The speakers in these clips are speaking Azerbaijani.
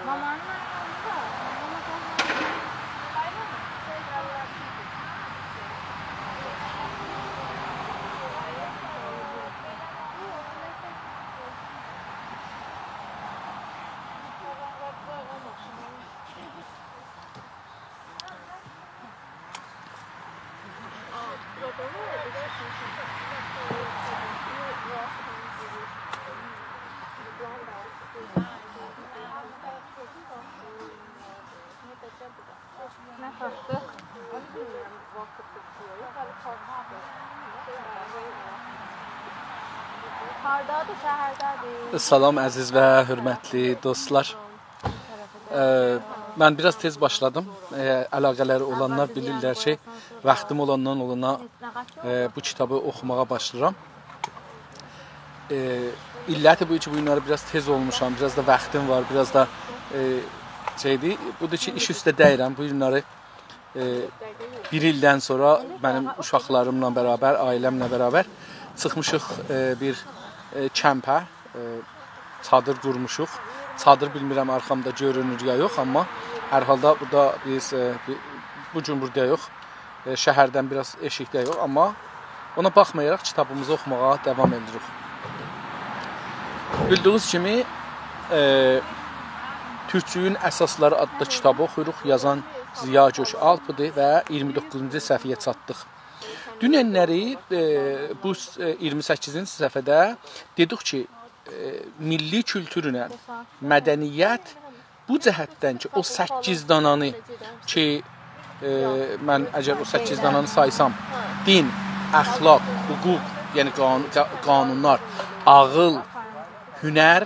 Mamanın nə xastı? Hardadır, şəhərdədir. Salam əziz və hörmətli dostlar. Mən biraz tez başladım. Əlaqələri olanlar bilirlər ki, vaxtım olandan olana bu kitabı oxumağa başlayıram. İlləti bu ki, bu günləri biraz tez olmuşam, biraz da vaxtım var, biraz da şeydir. Budur ki, iş üstə dəyirəm. Bu günləri bir ildən sonra mənim uşaqlarımla bərabər, ailəmlə bərabər çıxmışıq bir kəmpə, çadır qurmuşuq. Çadır bilmirəm arxamda görünür ya yox, amma hər halda burada biz bu gün burada yox, şəhərdən biraz eşikdə yox, amma ona baxmayaraq kitabımızı oxumağa davam edirik. Bildiyiniz kimi Türkçüyün əsasları adlı kitabı oxuyuruq, yazan Ziya Gökalpıdır və 29-cu səhifəyə çatdıq. Dünənləri bu 28-ci səhifədə dedik ki, milli kültürünə, mədəniyyət bu cəhətdən ki, o 8 dananı ki, mən əgər o 8 dananı saysam, din, əxlaq, hüquq, yəni qanunlar, ağıl, hünər,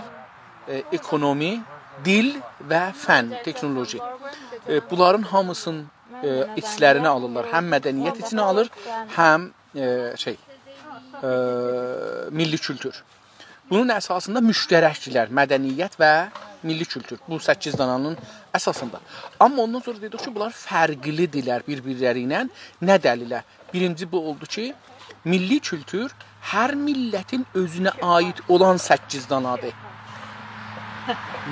ekonomi, dil və fən, teknoloji. Bunların hamısının içlərini alırlar. Həm mədəniyyət içine alır, həm milli kültür. Bunun əsasında müştərəkdilər, mədəniyyət və milli kültür. Bu 8 dananın əsasında. Amma ondan sonra dedik ki, bunlar fərqlidirlər bir-birləri ilə. Nə dəlilə? Birinci bu oldu ki, milli kültür hər millətin özünə aid olan 8 danadır.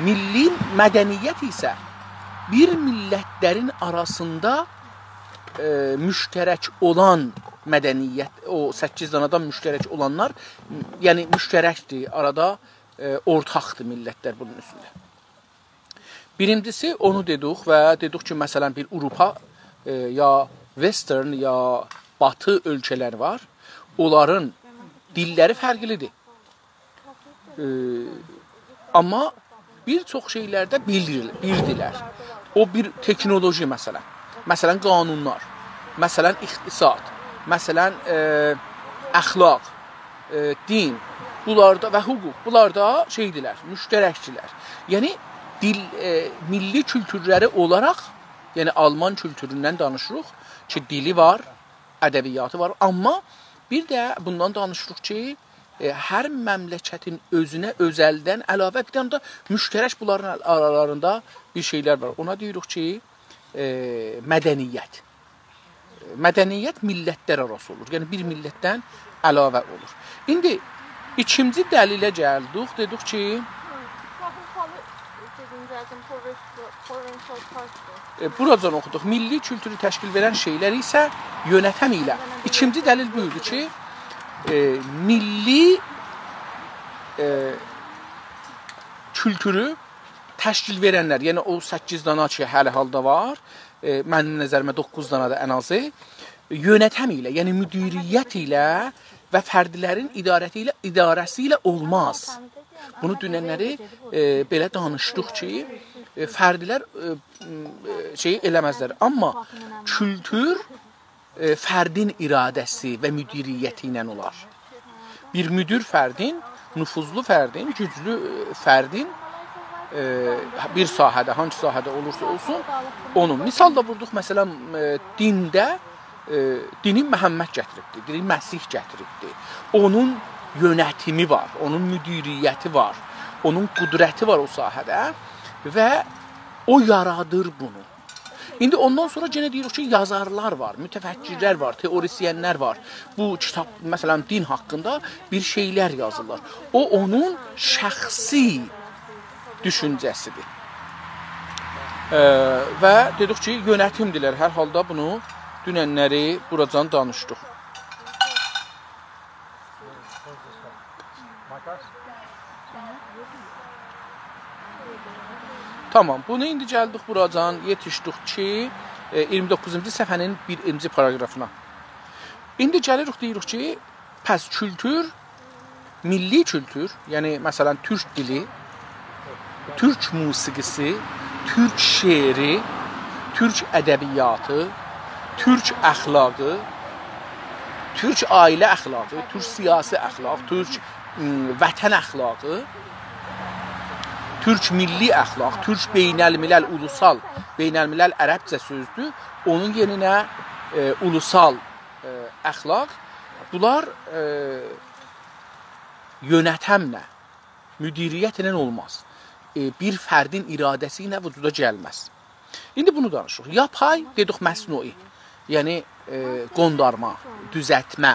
Milli mədəniyyət isə bir millətlərin arasında müştərək olan mədəniyyət, o 8 danadan müştərək olanlar, yəni müştərəkdir, arada ortaqdır millətlər bunun üstündə. Birincisi onu dedik və dedik ki, məsələn bir Avropa ya Western ya Batı ölkələr var, onların dilləri fərqlidir. Amma bir çox şeylərdə bildirlər. O bir teknoloji məsələn. Məsələn qanunlar, məsələn iqtisad, məsələn əxlaq, din, bunlarda və hüquq, bunlarda şeydilər, müştərəkdilər. Yəni dil, milli kültürləri olaraq, yəni Alman kültüründən danışırıq ki, dili var, ədəbiyyatı var, amma bir də bundan danışırıq ki, hər məmləkətin özünə özəldən əlavə bir dənə də müştərək bunların aralarında bir şeylər var. Ona deyirik ki, mədəniyyət. Mədəniyyət millətlər arası olur. Yəni bir millətdən əlavə olur. İndi ikinci dəlilə gəldik. Dedik ki, buradan oxuduq. Milli kültürü təşkil verən şeylər isə yönətəm ilə. İkinci dəlil buyurdu ki, milli kültürü təşkil verənlər, yəni o 8 dana ki, hələ halda var, mənim nəzərimə 9 dana da ən azı, yönətəm ilə, yəni müdiriyyət ilə və fərdlərin idarəsi ilə olmaz. Bunu dünənləri belə danışdıq ki, fərdlər şeyi eləməzlər. Amma kültür fərdin iradəsi və müdiriyyəti ilə olar. Bir müdür fərdin, nüfuzlu fərdin, güclü fərdin bir sahədə, hangi sahədə olursa olsun, onun. Misal da vurduq, məsələn, dində, dini Məhəmməd gətiribdir, dini Məsih gətiribdir. Onun yönətimi var, onun müdiriyyəti var, onun qüdrəti var o sahədə və o yaradır bunu. İndi ondan sonra yenə deyirik ki, yazarlar var, mütəfəkkirlər var, teorisyenlər var. Bu kitab, məsələn, din haqqında bir şeylər yazırlar. O, onun şəxsi düşüncəsidir. Və dedik ki, yönetimdilər. Hər halda bunu dünənləri buracan danışdıq. Tamam, bunu indi gəldik buracan, yetişdik ki, 29-cu səhifənin 1-ci paragrafına. İndi gəlirik, deyirik ki, pəs kültür, milli kültür, yəni məsələn türk dili, türk musiqisi, türk şeiri, türk ədəbiyyatı, türk əxlaqı, türk ailə əxlaqı, türk siyasi əxlaq, türk vətən əxlaqı, türk milli əxlaq, türk beynəlmiləl, ulusal, beynəlmiləl ərəbcə sözdür. Onun yerinə ulusal əxlaq. Bunlar yönətəmlə, müdiriyyətlə olmaz. Bir fərdin iradəsi ilə vücuda gəlməz. İndi bunu danışırıq. Yapay, dedik məsnui. Yəni, qondarma, düzətmə,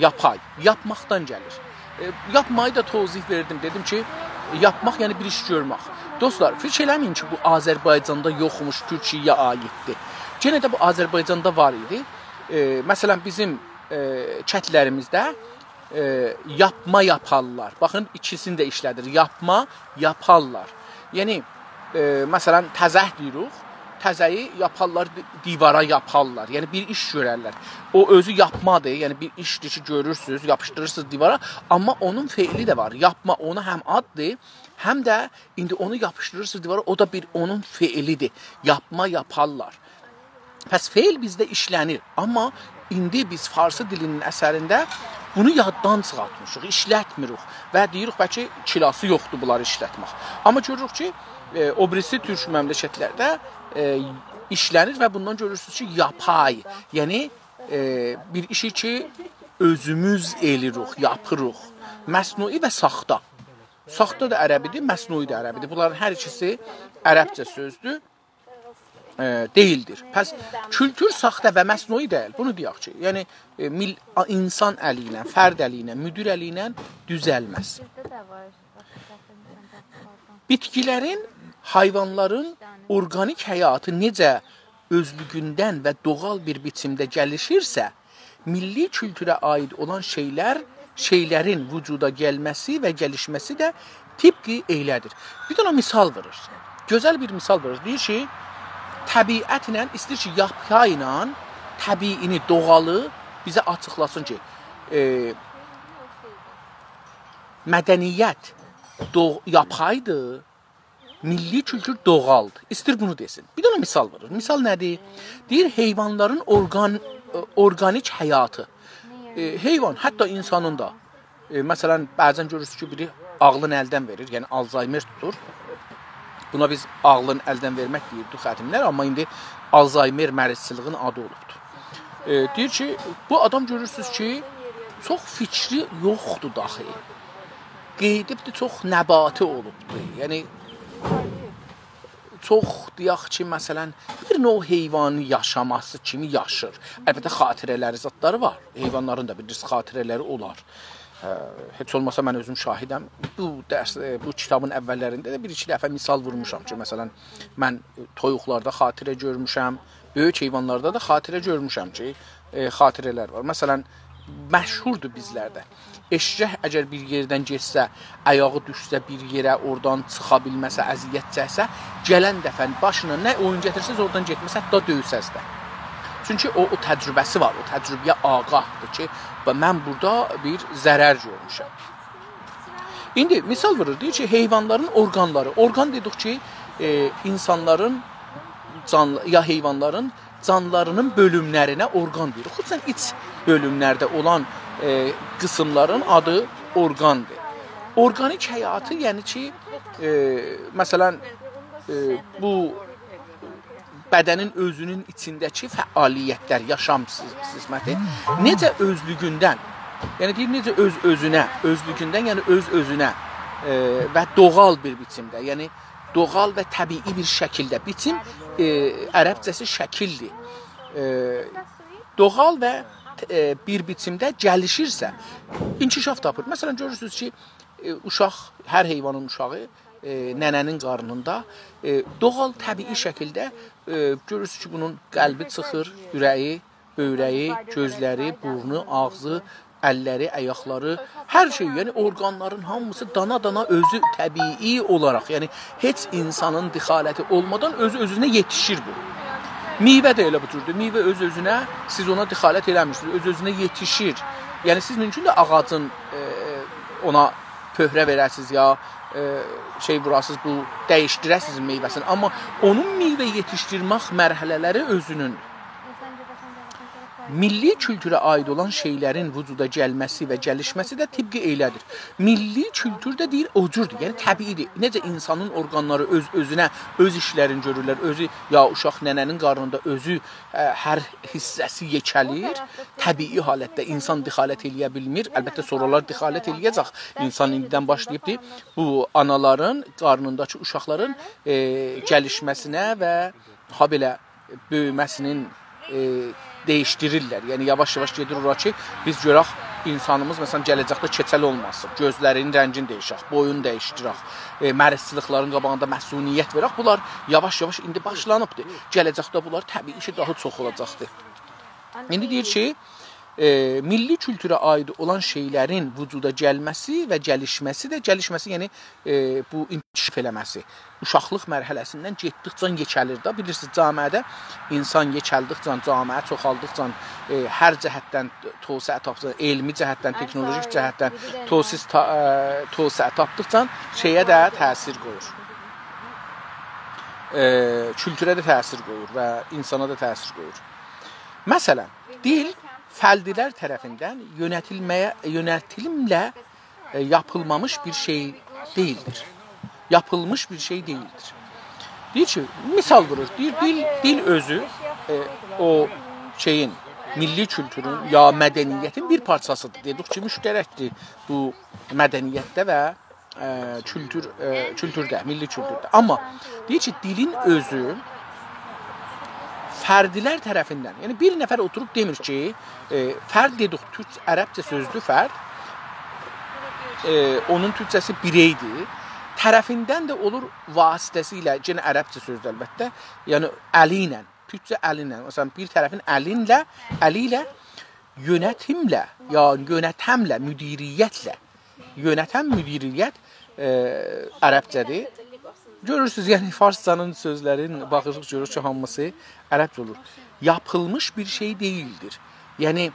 yapay, yapmaqdan gəlir. Yapmayı da tozih verdim. Dedim ki, yapmaq yəni bir iş görmək. Dostlar, fikir eləməyin ki, bu Azərbaycanda yoxmuş, Türkiyəyə aiddir. Yenə də bu Azərbaycanda var idi. Məsələn, bizim kətlərimizdə yapma yaparlar. Baxın, ikisini də işlədir. Yapma, yaparlar. Yəni, məsələn, təzəh deyirik, təzəyi yaparlar, divara yaparlar. Yəni, bir iş görərlər. O özü yapmadır, yəni bir işdir ki, görürsünüz, yapışdırırsınız divara. Amma onun feili də var. Yapma, onu həm addır, həm də indi onu yapışdırırsınız divara, o da bir onun feilidir. Yapma, yaparlar. Pəs feil bizdə işlənir. Amma indi biz farsı dilinin əsərində bunu yaddan çıxartmışıq, işlətmirik və deyirik, bəlkə kilası yoxdur bunları işlətmək. Amma görürük ki, o birisi türk məmləkətlərdə işlənir və bundan görürsünüz ki, yapay, yəni bir işi ki, özümüz elirik, yapırıq. Məsnui və saxta. Saxta da ərəbidir, məsnui də ərəbidir. Bunların hər ikisi ərəbcə sözdür. Deyildir. Pəs kültür saxta və məsnui deyil. Bunu deyək ki, yəni insan əli ilə, fərd əli ilə, müdir əli ilə düzəlməz. Bitkilərin, hayvanların organik həyatı necə özlüyündən və doğal bir biçimdə gəlişirsə, milli kültürə aid olan şeylərin vücuda gəlməsi və gəlişməsi də tipki eylədir. Bir dənə misal verir. Gözəl bir misal verir. Deyir ki, təbiətlə, istəyir ki, yapayla təbiini, doğalı bizə açıqlasın ki, mədəniyyət yapaydır, milli kültür doğaldır. İstəyir bunu desin. Bir dənə misal verir. Misal nədir? Deyir, heyvanların organik həyatı. Heyvan, hətta insanın da, məsələn, bəzən görürsünüz ki, biri ağlını əldən verir, yəni Alzheimer tutur. Buna biz ağlın əldən vermək deyirdik xətimlər, amma indi Alzheimer mərizçiliğin adı olubdur. Deyir ki, bu adam görürsünüz ki, çox fikri yoxdur daxil. Qeydibdir, çox nəbati olubdur. Yəni, çox deyək ki, məsələn, bir növ heyvanın yaşaması kimi yaşır. Əlbəttə, xatirələri, zatları var. Heyvanların da biliriz, xatirələri olar. Heç olmasa mən özüm şahidəm. Bu kitabın əvvəllərində də bir-iki dəfə misal vurmuşam ki, məsələn, mən toyuqlarda xatirə görmüşəm, böyük heyvanlarda da xatirə görmüşəm ki, xatirələr var. Məsələn, məşhurdur bizlərdə. Eşrək əgər bir yerdən geçsə, ayağı düşsə bir yerə, oradan çıxa bilməsə, əziyyət çəksə, gələn dəfən başına nə oyun gətirsəz, oradan getməsə, hətta döysəz də. Çünki o təcrübəsi var, o təcrübəyə ağahdır ki, mən burada bir zərər görmüşəm. İndi misal verir, deyir ki, heyvanların orqanları. Orqan dedik ki, insanların, ya heyvanların canlarının bölümlərinə orqan deyirik. Xüsusən iç bölümlərdə olan qısımların adı orqandır. Organik həyatı, yəni ki, məsələn, bu bədənin özünün içindəki fəaliyyətlər, yaşam sistemi necə özlüyündən, yəni deyir, necə özlüyündən, yəni öz-özünə və doğal bir biçimdə, yəni doğal və təbii bir şəkildə, biçim ərəbcəsi şəkildir. Doğal və bir biçimdə gəlişirsə, inkişaf tapır. Məsələn, görürsünüz ki, uşaq, hər heyvanın uşağı nənənin qarnında doğal, təbii şəkildə görürsünüz ki, bunun qəlbi çıxır, ürəyi, böyrəyi, gözləri, burnu, ağzı, əlləri, ayaqları, hər şey, yəni orqanların hamısı dana-dana özü təbii olaraq, yəni heç insanın dixaləti olmadan öz-özünə yetişir bu. Meyvə də elə bu cürdür. Meyvə öz-özünə, siz ona dixalət eləmirsiniz, öz-özünə yetişir. Yəni siz mümkün də ağacın ona pöhrə verəsiniz ya şey vurasınız, bu dəyişdirəsiniz meyvəsini. Amma onun meyvə yetişdirmək mərhələləri özünün milli kültürə aid olan şeylərin vücuda gəlməsi və gəlişməsi də tibqi eylədir. Milli kültür də deyir, o cürdür, yəni təbiidir. Necə insanın orqanları öz-özünə, öz işlərini görürlər, özü, ya uşaq nənənin qarnında özü hər hissəsi yekəlir, təbii halətdə insan dixalət eləyə bilmir. Əlbəttə sonralar dixalət eləyəcək. İnsan indidən başlayıbdır bu anaların, qarnındakı uşaqların gəlişməsinə və ha belə böyüməsinin dəyişdirirlər. Yəni yavaş-yavaş gedir ora ki, biz görək insanımız məsələn gələcəkdə keçəl olmasın. Gözlərinin rəngini dəyişək, boyunu dəyişdirək, mərizçiliklərin qabağında məsuniyyət verək. Bunlar yavaş-yavaş indi başlanıbdır. Gələcəkdə bunlar təbii ki, daha çox olacaqdır. İndi deyir ki, milli kültürə aid olan şeylərin vücuda gəlməsi və gəlişməsi yəni bu inkişaf eləməsi. Uşaqlıq mərhələsindən getdikcə yekəlir də. Bilirsiniz, camiədə insan yekəldikcə, camiə çoxaldıqca hər cəhətdən tövsəə tapdıqca, elmi cəhətdən, texnolojik cəhətdən tövsəə tapdıqca şeyə də təsir qoyur. Kültürə də təsir qoyur və insana da təsir qoyur. Məsələn, dil fərdilər tərəfindən yönətilimlə yapılmamış bir şey deyildir. Yapılmış bir şey deyildir. Deyir ki, misal vurur. Dil özü o şeyin, milli kültürün ya mədəniyyətin bir parçasıdır. Dedik ki, müştərəkdir bu mədəniyyətdə və kültürdə, milli kültürdə. Amma deyir ki, dilin özü fərdilər tərəfindən, yəni bir nəfər oturub demir ki, fərd dedik, türk, ərəbcə sözdür fərd, onun türkçəsi bireydir, tərəfindən də olur vasitəsilə, yenə ərəbcə sözdür əlbəttə, yəni əli ilə, türkçə əli ilə, məsələn, bir tərəfin əli ilə, yönetimlə, ya yönətəmlə, müdiriyyətlə, yönətəm, müdiriyyət ərəbcədir. Görürsünüz, yəni farscanın sözlərin baxırıq, görürük ki, hamısı ərəbcə olur. Yapılmış bir şey deyildir. Yəni,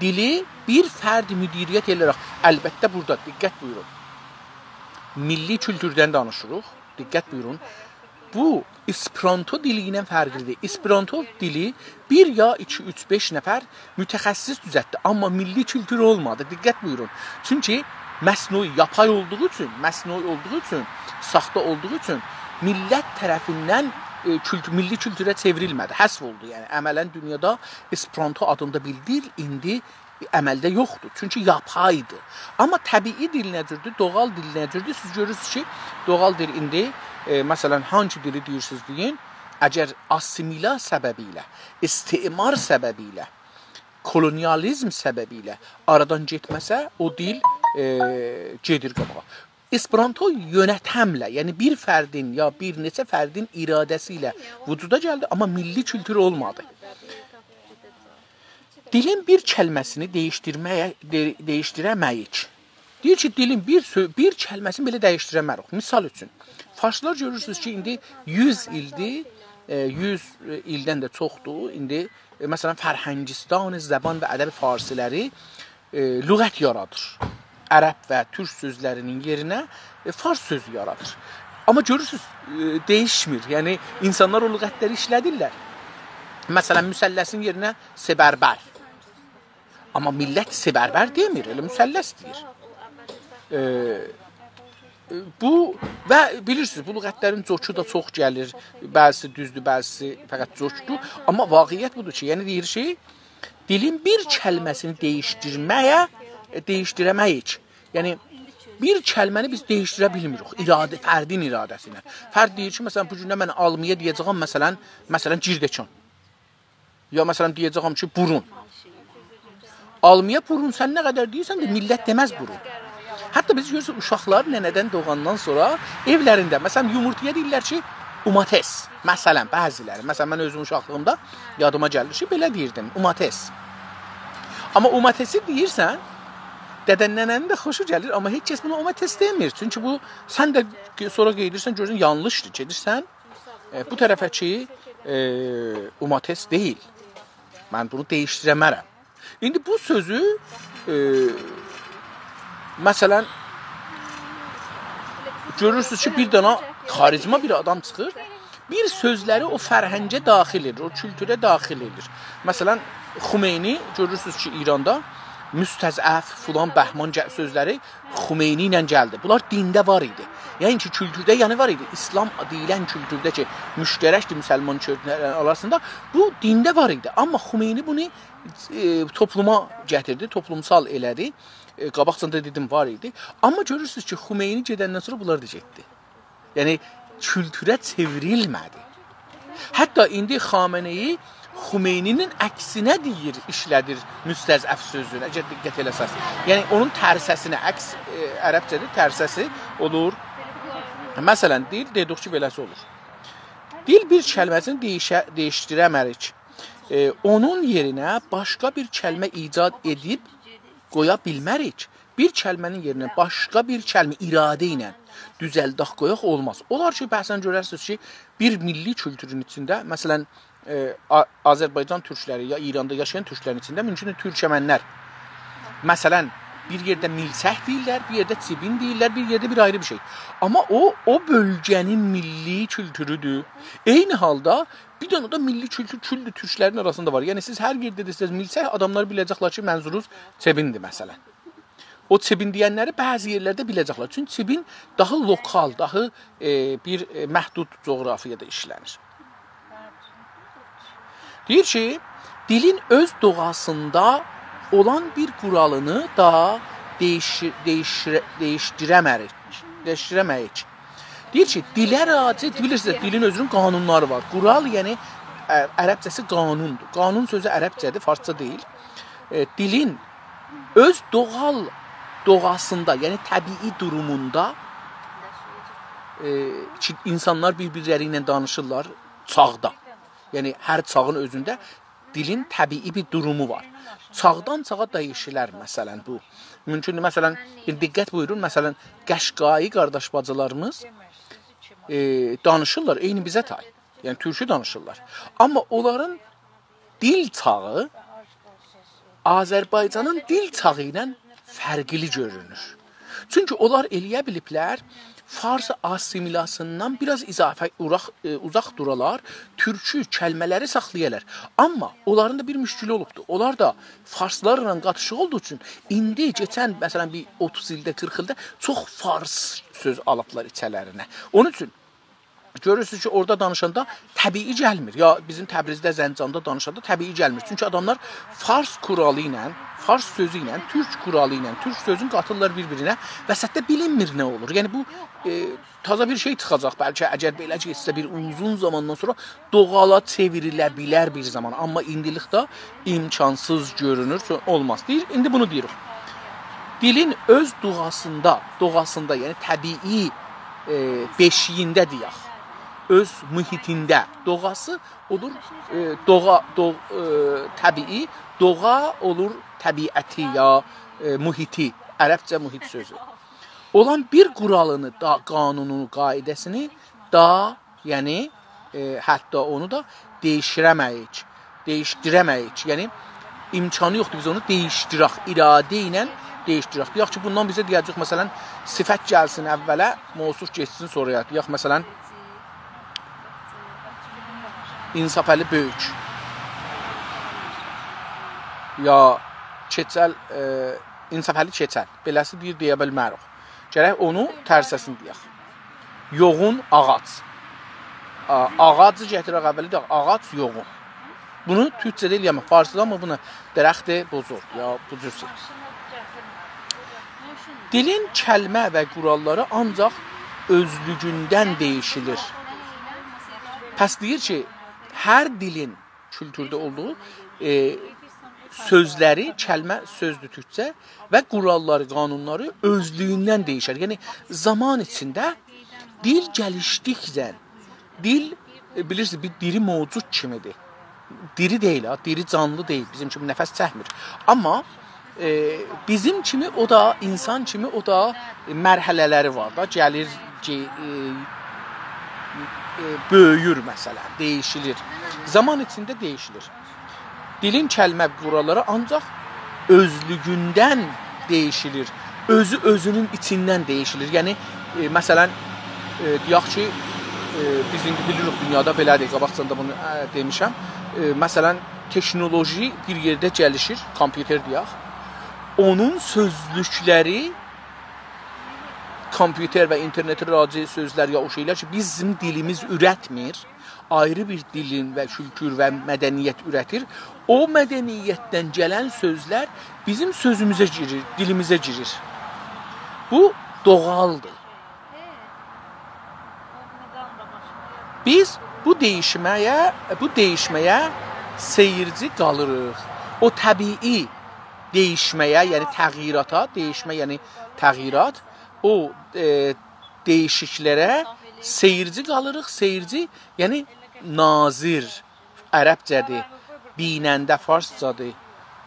dili bir fərd müdiriyyət edərək, əlbəttə burada, diqqət buyurun. Milli kültürdən danışırıq, diqqət buyurun. Bu, Esperanto dili ilə fərqlidir. Esperanto dili 1 ya 2, 3, 5 nəfər mütəxəssis düzətdi, amma milli kültür olmadı, diqqət buyurun. Çünki məsnui, yapay olduğu üçün, saxta olduğu üçün millət tərəfindən milli kültürə çevrilmədi, həsv oldu. Yəni, əmələn dünyada Esperanto adında bir dil indi əməldə yoxdur. Çünki yapaydı. Amma təbii dil necədir, doğal dil necədir? Siz görürsünüz ki, doğal dil indi, məsələn, hangi dili deyirsiniz deyin, əgər assimila səbəbi ilə, istimar səbəbi ilə, kolonializm səbəbi ilə aradan getməsə, o dil gedir qabağa. Esperanto yönətəmlə, yəni bir fərdin ya bir neçə fərdin iradəsi ilə vücuda gəldi, amma milli kültür olmadı. Dilin bir kəlməsini dəyişdirəməyik. Deyir ki, dilin bir kəlməsini belə dəyişdirəməyik. Misal üçün, farslar görürsünüz ki, indi 100 ildir, 100 ildən də çoxdur. İndi, məsələn, Fərhəngistan, zəban və ədəbi farsiləri lüğət yaradır. Ərəb və türk sözlərinin yerinə fars sözü yaradır. Amma görürsünüz, dəyişmir. Yəni, insanlar o lüğətləri işlədirlər. Məsələn, müsəlləsin yerinə sebərbər. Amma millət sebərbər demir, elə müsəlləs deyir. Bu, və bilirsiniz, bu lüğətlərin coçu da çox gəlir. Bəzisi düzdür, bəzisi fəqət coçdur. Amma vaqiyyət budur ki, yəni deyir ki, dilin bir kəlməsini dəyişdirəməyik. Yəni, bir kəlməni biz dəyişdirə bilmirik, fərdin iradəsinə. Fərd deyir ki, məsələn, bu gündə mən almaya deyəcəyəm, məsələn, girdekan. Ya məsələn, deyəcəyəm ki, burun. Almaya burun, sən nə qədər deyirsən də millət deməz burun. Hətta biz görürsük uşaqlar nənədən doğandan sonra evlərində, məsələn, yumurtaya deyirlər ki, umates. Məsələn, bəziləri. Məsələn, mən özüm uşaqlığımda yadıma gəlir ki, belə deyirdim, umates. Amma umatesi deyirsən, dədən nənənin də xoşu gəlir, amma heç kəs buna umates demir. Çünki bu, sən də sonra qeydirsən, görürsən, yanlışdır. Gedirsən, bu tərəfə ki, umates deyil. Mən bunu dəyişdirəmərəm. İndi bu sözü, məsələn, görürsünüz ki, bir dana xarizma bir adam çıxır, bir sözləri o fərhəngə daxil edir, o kültürə daxil edir. Məsələn, Xumeyni, görürsünüz ki, İranda müstəzəf, filan, bəhman sözləri Xumeyni ilə gəldi. Bunlar dində var idi. Yəni ki, kültürdə yəni var idi. İslam deyilən kültürdə ki, müştərəkdir müsəlman kültürləri arasında, bu dində var idi. Amma Xumeyni bunu topluma gətirdi, toplumsal elədi. Qabaqcanda dedim var idi. Amma görürsünüz ki, Xumeyni gedəndən sonra bunlar da getdi. Yəni, kültürə çevrilmədi. Hətta indi Xameneyi Xumeyninin əksinə deyir, işlədir müstəzəf sözünü, əgər diqqət eləsəz. Yəni, onun tərsəsinə, əks ərəbcədir, tərsəsi olur. Məsələn, dil dedik ki, beləsi olur. Dil bir kəlməsini dəyişdirəmərik. Onun yerinə başqa bir kəlmə icad edib qoya bilmərik. Bir kəlmənin yerinə başqa bir kəlmə iradə ilə düzəldək qoyaq olmaz. Olar ki, bəhsən görərsiniz ki, bir milli kültürün içində, məsələn, Azərbaycan türkləri ya İranda yaşayan türklərin içində mümkün türkəmənlər. Məsələn, bir yerdə milsəh deyirlər, bir yerdə cibin deyirlər, bir yerdə bir ayrı bir şey. Amma o bölgənin milli kültürüdür. Eyni halda bir dənə də milli kültür türklərin arasında var. Yəni siz hər yerdə desəz milsəh, adamlar biləcəklər ki, mənzurunuz cibindir məsələn. O cibin deyənləri bəzi yerlərdə biləcəklər. Çünki cibin daha lokal, daha bir məhdud coğrafiyada işlənir. Deyir ki, dilin öz doğasında olan bir quralını da dəyişdirəməyik. Deyir ki, dilə racid, bilirsiniz, dilin özünün qanunları var. Qural, yəni, ərəbcəsi qanundur. Qanun sözü ərəbcədir, farsça deyil. Dilin öz doğasında, yəni təbii durumunda ki, insanlar bir-birləri ilə danışırlar çağda. Yəni, hər çağın özündə dilin təbii bir durumu var. Çağdan çağa dəyişilər, məsələn, bu. Mümkündür, məsələn, bir diqqət buyurun, məsələn, Qəşqai qardaş bacılarımız danışırlar, eyni bizə tay. Yəni, türkü danışırlar. Amma onların dil çağı Azərbaycanın dil çağı ilə fərqli görünür. Çünki onlar eləyə biliblər, Fars assimilasından biraz uzaq duralar, türkü kəlmələri saxlayırlar. Amma onların da bir müşkülü olubdur. Onlar da farslarla qatışıq olduğu üçün indi keçən, məsələn, bir 30 ildə, 40 ildə çox fars söz alıblar içələrinə. Onun üçün görürsünüz ki, orada danışanda təbii gəlmir. Ya bizim Təbrizdə, Zəncanda danışanda təbii gəlmir. Çünki adamlar fars kuralı ilə, fars sözü ilə, türk kuralı ilə, türk sözünü qatırlar bir-birinə. Vəsətdə bilinmir nə olur. Yəni bu taza bir şey çıxacaq. Bəlkə əgər belə getsə bir uzun zamandan sonra doğala çevrilə bilər bir zaman. Amma indilikdə imkansız görünür, olmaz. Deyir, indi bunu deyirik. Dilin öz doğasında, yəni təbii beşiyində deyək. Öz mühitində doğası olur təbii, doğa olur təbiəti ya mühiti, ərəbcə mühit sözü. Olan bir quralını, qanununu, qaidəsini da, yəni hətta onu da dəyişdirəməyik. Yəni imkanı yoxdur, biz onu dəyişdirək, iradə ilə dəyişdirək. Deyək ki, bundan bizə deyəcək, məsələn, sifət gəlsin əvvələ, mövsuf geçsin sonraya. Deyək, məsələn, İnsafəli böyük ya keçəl, insafəli keçəl, beləsi deyir, deyə bilmərik. Gərək onu tərsəsini deyək. Yoğun ağac. Ağacı gətirək əvvəli deyək, ağac yoğun. Bunu türkçədə eləyəmək, farsıda amma bunu dərəxti bozur, ya bu cürsü. Dilin kəlmə və quralları ancaq özlüyündən dəyişilir. Pəs deyir ki, hər dilin kültürdə olduğu sözləri, kəlmə sözdür türkcə və quralları, qanunları özlüyündən dəyişər. Yəni zaman içində dil gəlişdikcə, dil bilirsiniz bir diri mövcud kimidir. Diri deyil, diri canlı deyil, bizim kimi nəfəs çəkmir. Amma bizim kimi o da, insan kimi o da mərhələləri var da, gəlir, böyüyür məsələn, dəyişilir. Zaman içində dəyişilir. Dilin kəlmə quralları ancaq özlüyündən dəyişilir. Özü özünün içindən dəyişilir. Yəni məsələn deyək ki, biz indi bilirik dünyada belədir, qabaqcanda bunu demişəm. Məsələn texnoloji bir yerdə gəlişir, kompüter deyək. Onun sözlükləri kompüter və internetə raci sözlər ya o şeylər ki, bizim dilimiz ürətmir, ayrı bir dilin və kültür və mədəniyyət ürətir. O mədəniyyətdən gələn sözlər bizim sözümüzə girir, dilimizə girir. Bu doğaldır. Biz bu dəyişməyə seyirci qalırıq. O təbii dəyişməyə, yəni təğyirata, dəyişmə yəni təğyirat, o dəyişiklərə seyirci qalırıq. Seyirci, yəni nazir, ərəbcədir, binəndə farscadır.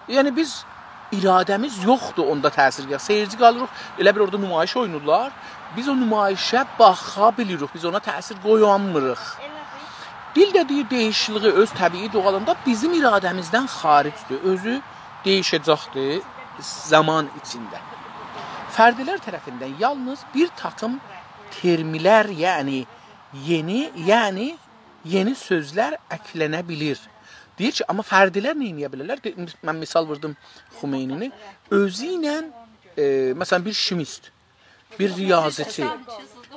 Yəni biz iradəmiz yoxdur onda təsir gəlir. Seyirci qalırıq, elə bir orada nümayiş oynurlar. Biz o nümayişə baxa bilirik, biz ona təsir qoyamırıq. Dil də deyir dəyişikliyi öz təbii doğalında bizim iradəmizdən xaricdir. Özü dəyişəcəkdir zaman içində. Fərdilər tərəfindən yalnız bir takım termlər, yəni yeni sözlər əklənə bilir. Deyir ki, amma fərdilər nə edə bilərlər? Mən misal vurdum Xumeynini. Özü ilə, məsələn, bir şimist, bir riyaziçi,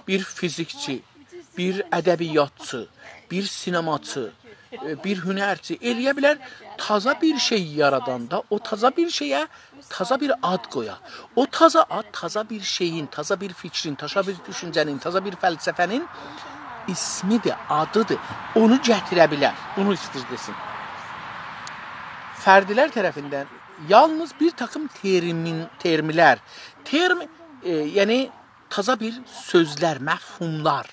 bir fizikçi, bir ədəbiyyatçı, bir sinemaçı, bir hünərçi eləyə bilər, taza bir şey yaradanda o taza bir şeyə taza bir ad qoya. O taza ad, taza bir şeyin, taza bir fikrin, taza bir düşüncənin, taza bir fəlsəfənin ismidir, adıdır. Onu gətirə bilər, bunu istir desin. Fərdilər tərəfindən yalnız bir takım termlər, yəni taza bir sözlər, məfhumlar.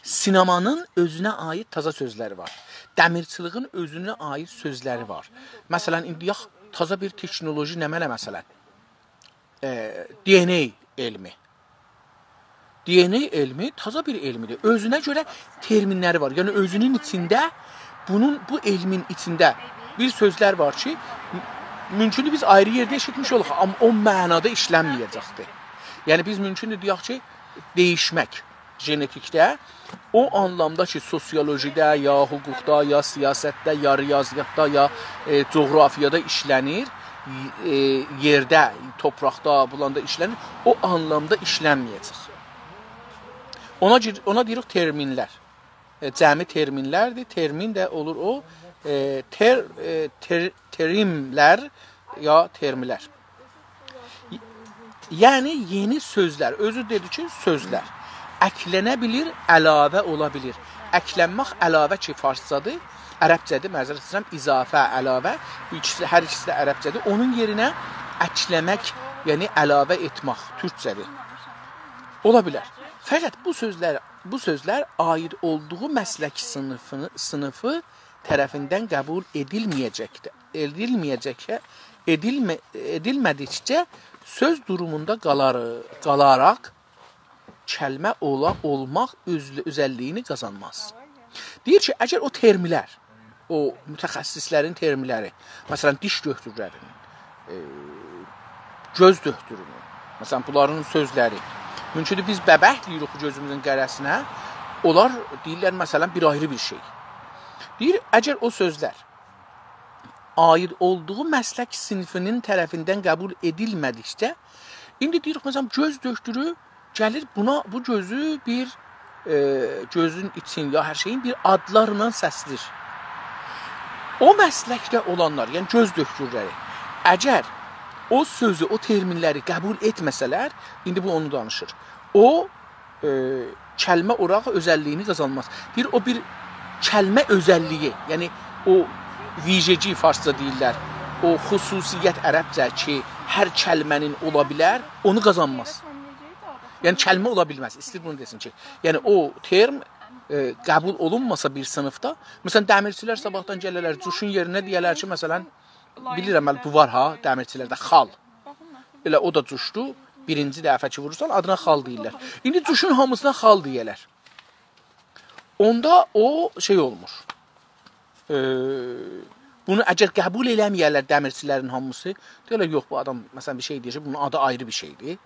Sinemanın özünə aid taza sözləri var. Dəmirçiliğin özünə aid sözləri var. Məsələn, indi taza bir texnoloji nə məsələn? DNA elmi. DNA elmi taza bir elmidir. Özünə görə terminləri var. Yəni özünün içində, bu elmin içində bir sözlər var ki, mümkündür biz ayrı yerdə eşitmiş oluq, amma o mənada işlənməyəcəkdir. Yəni biz mümkündür deyək ki, dəyişmək genetikdə, o anlamda ki, sosiolojidə, ya hüquqda, ya siyasətdə, ya riyaziyyatda, ya coğrafiyada işlənir, yerdə, topraqda, bulanda işlənir, o anlamda işlənməyəcək. Ona deyirik terminlər. Cəmi terminlərdir, termin də olur o, terimlər ya termlər. Yəni, yeni sözlər, özü dedi ki, sözlər. Əklənə bilir, əlavə ola bilir. Əklənmək əlavə ki, farscadır, ərəbcədir, məzərət edirəm, izafə, əlavə, hər ikisi də ərəbcədir. Onun yerinə əkləmək, yəni əlavə etmək, türkcədir. Ola bilər. Fəqət bu sözlər aid olduğu məslək sınıfı tərəfindən qəbul edilmədikcə söz durumunda qalaraq kəlmə olmaq özəlliyini qazanmaz. Deyir ki, əgər o termlər, o mütəxəssislərin termləri, məsələn, diş döktürlərinin, göz döktürünün, məsələn, bunların sözləri, mümkündür biz bəbəh deyirik gözümüzün qərəsinə, onlar deyirlər, məsələn, bir ayrı bir şey. Deyir, əgər o sözlər aid olduğu məslək sinifinin tərəfindən qəbul edilmədikcə, indi deyirik, məsələn, göz döktürü gəlir bu gözü bir gözün için ya hər şeyin bir adlarla səslir. O məsləkdə olanlar, yəni göz döktürləri, əgər o sözü, o terminləri qəbul etməsələr, indi bu onu danışır. O kəlmə orağı özəlliyini qazanmaz. O bir kəlmə özəlliyi, yəni o viceci farsça deyirlər. O xüsusiyyət ərəbcə ki, hər kəlmənin ola bilər, onu qazanmaz. Yəni kəlmə ola bilməz. İstəyir bunu desin ki, yəni o term qəbul olunmasa bir sınıfda, məsələn dəmirçilər sabahdan gələrlər, cuşun yerinə deyərlər ki, məsələn bilirəm bu var ha, dəmirçilərdə xal. Elə o da cuşdu. Birinci dəfə ki vurursan adına xal deyirlər. İndi cuşun hamısına xal deyirlər. Onda o şey olmur. Bunu əgər qəbul eləməyərlər dəmirçilərin hamısı, deyirlər yox bu adam məsələn bir şey deyir, bunun adı ayrı bir şeydir.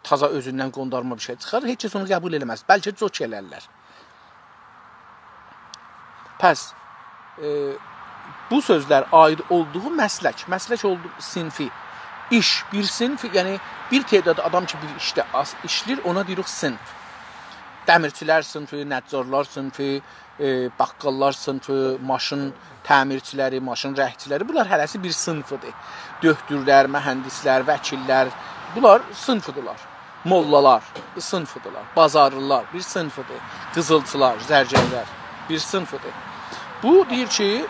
Taza özündən qondarma bir şey çıxar, heç kəs onu qəbul eləməz. Bəlkə cok elərlər. Pəs bu sözlər aid olduğu məslək olduğu sinfi, iş, bir sinfi, yəni bir tədad adam ki bir işdə işlir, ona deyirik sinf. Dəmirçilər sinfi, nəccarlar sinfi, baqqallar sinfi, maşın təmirçiləri, maşın rəhçiləri, bunlar hərəsi bir sinfidir. Döktürlər, mühəndislər, vəkillər, bunlar sinfidirlər. Mollalar bir sinfidirlər. Bazarlılar bir sinfidir. Qızılçılar, zərgərlər bir sinfidir. Bu deyir ki,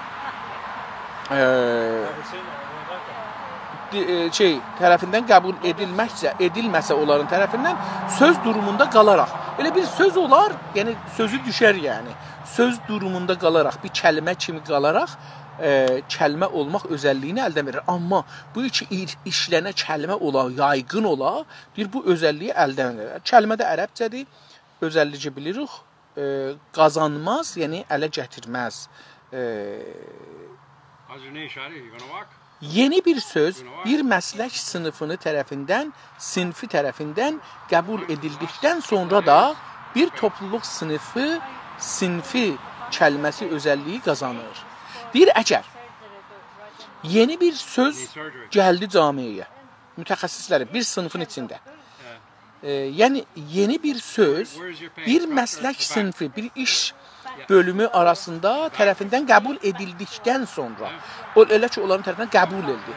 tərəfindən qəbul edilməsə onların tərəfindən söz durumunda qalaraq. Elə bir söz olar, yəni sözü düşər yəni. Söz durumunda qalaraq, bir kəlmə kimi qalaraq kəlmə olmaq özəlliyini əldən verir. Amma bu iki işlənə kəlmə ola, yaygın ola, deyir bu özəlliyi əldən verir. Kəlmə də ərəbcədir, özəllici bilirik, qazanmaz, yəni ələ gətirməz. Yeni bir söz bir məslək sınıfını tərəfindən, sinfi tərəfindən qəbul edildikdən sonra da bir topluluq sınıfı, sinfi kəlməsi özəlliyi qazanır. Deyir, əgər yeni bir söz gəldi camiyə, mütəxəssislərin bir sınıfın içində, yəni yeni bir söz bir məslək sınıfı, bir iş bölümü arasında tərəfindən qəbul edildikdən sonra, o elə ki, onların tərəfindən qəbul edildi.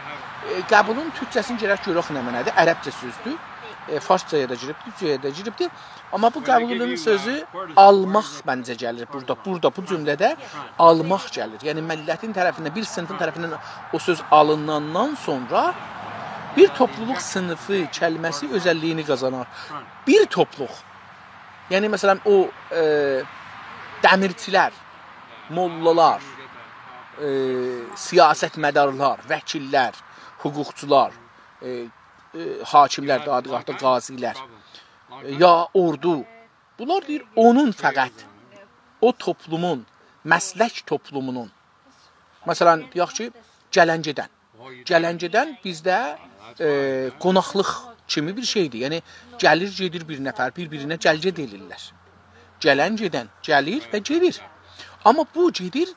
Qəbulun türkçəsini görək nə mənədir? Ərəbcə sözdür. Farsçaya da giribdir, Türkçəyə də giribdir. Amma bu qəbulun sözü almaq məncə gəlir burada. Burada bu cümlədə almaq gəlir. Yəni millətin tərəfindən, bir sınıfın tərəfindən o söz alınandan sonra bir topluluq sınıfı kəlməsi özəlliyini qazanar. Bir topluluq. Yəni məsələn o dəmirçilər, mollalar, siyasətmədarlar, vəkillər, hüquqçular, hakimlər, dadgahda qazilər, ya ordu. Bunlar deyir, onun fəqət, o toplumun, məslək toplumunun, məsələn, deyək ki, Gələncədən. Gələncədən bizdə qonaqlıq kimi bir şeydir. Yəni, gəlir, gedir bir nəfər, bir-birinə gəlcə deyirlər. Gələncədən gəlir və gedir. Amma bu gedir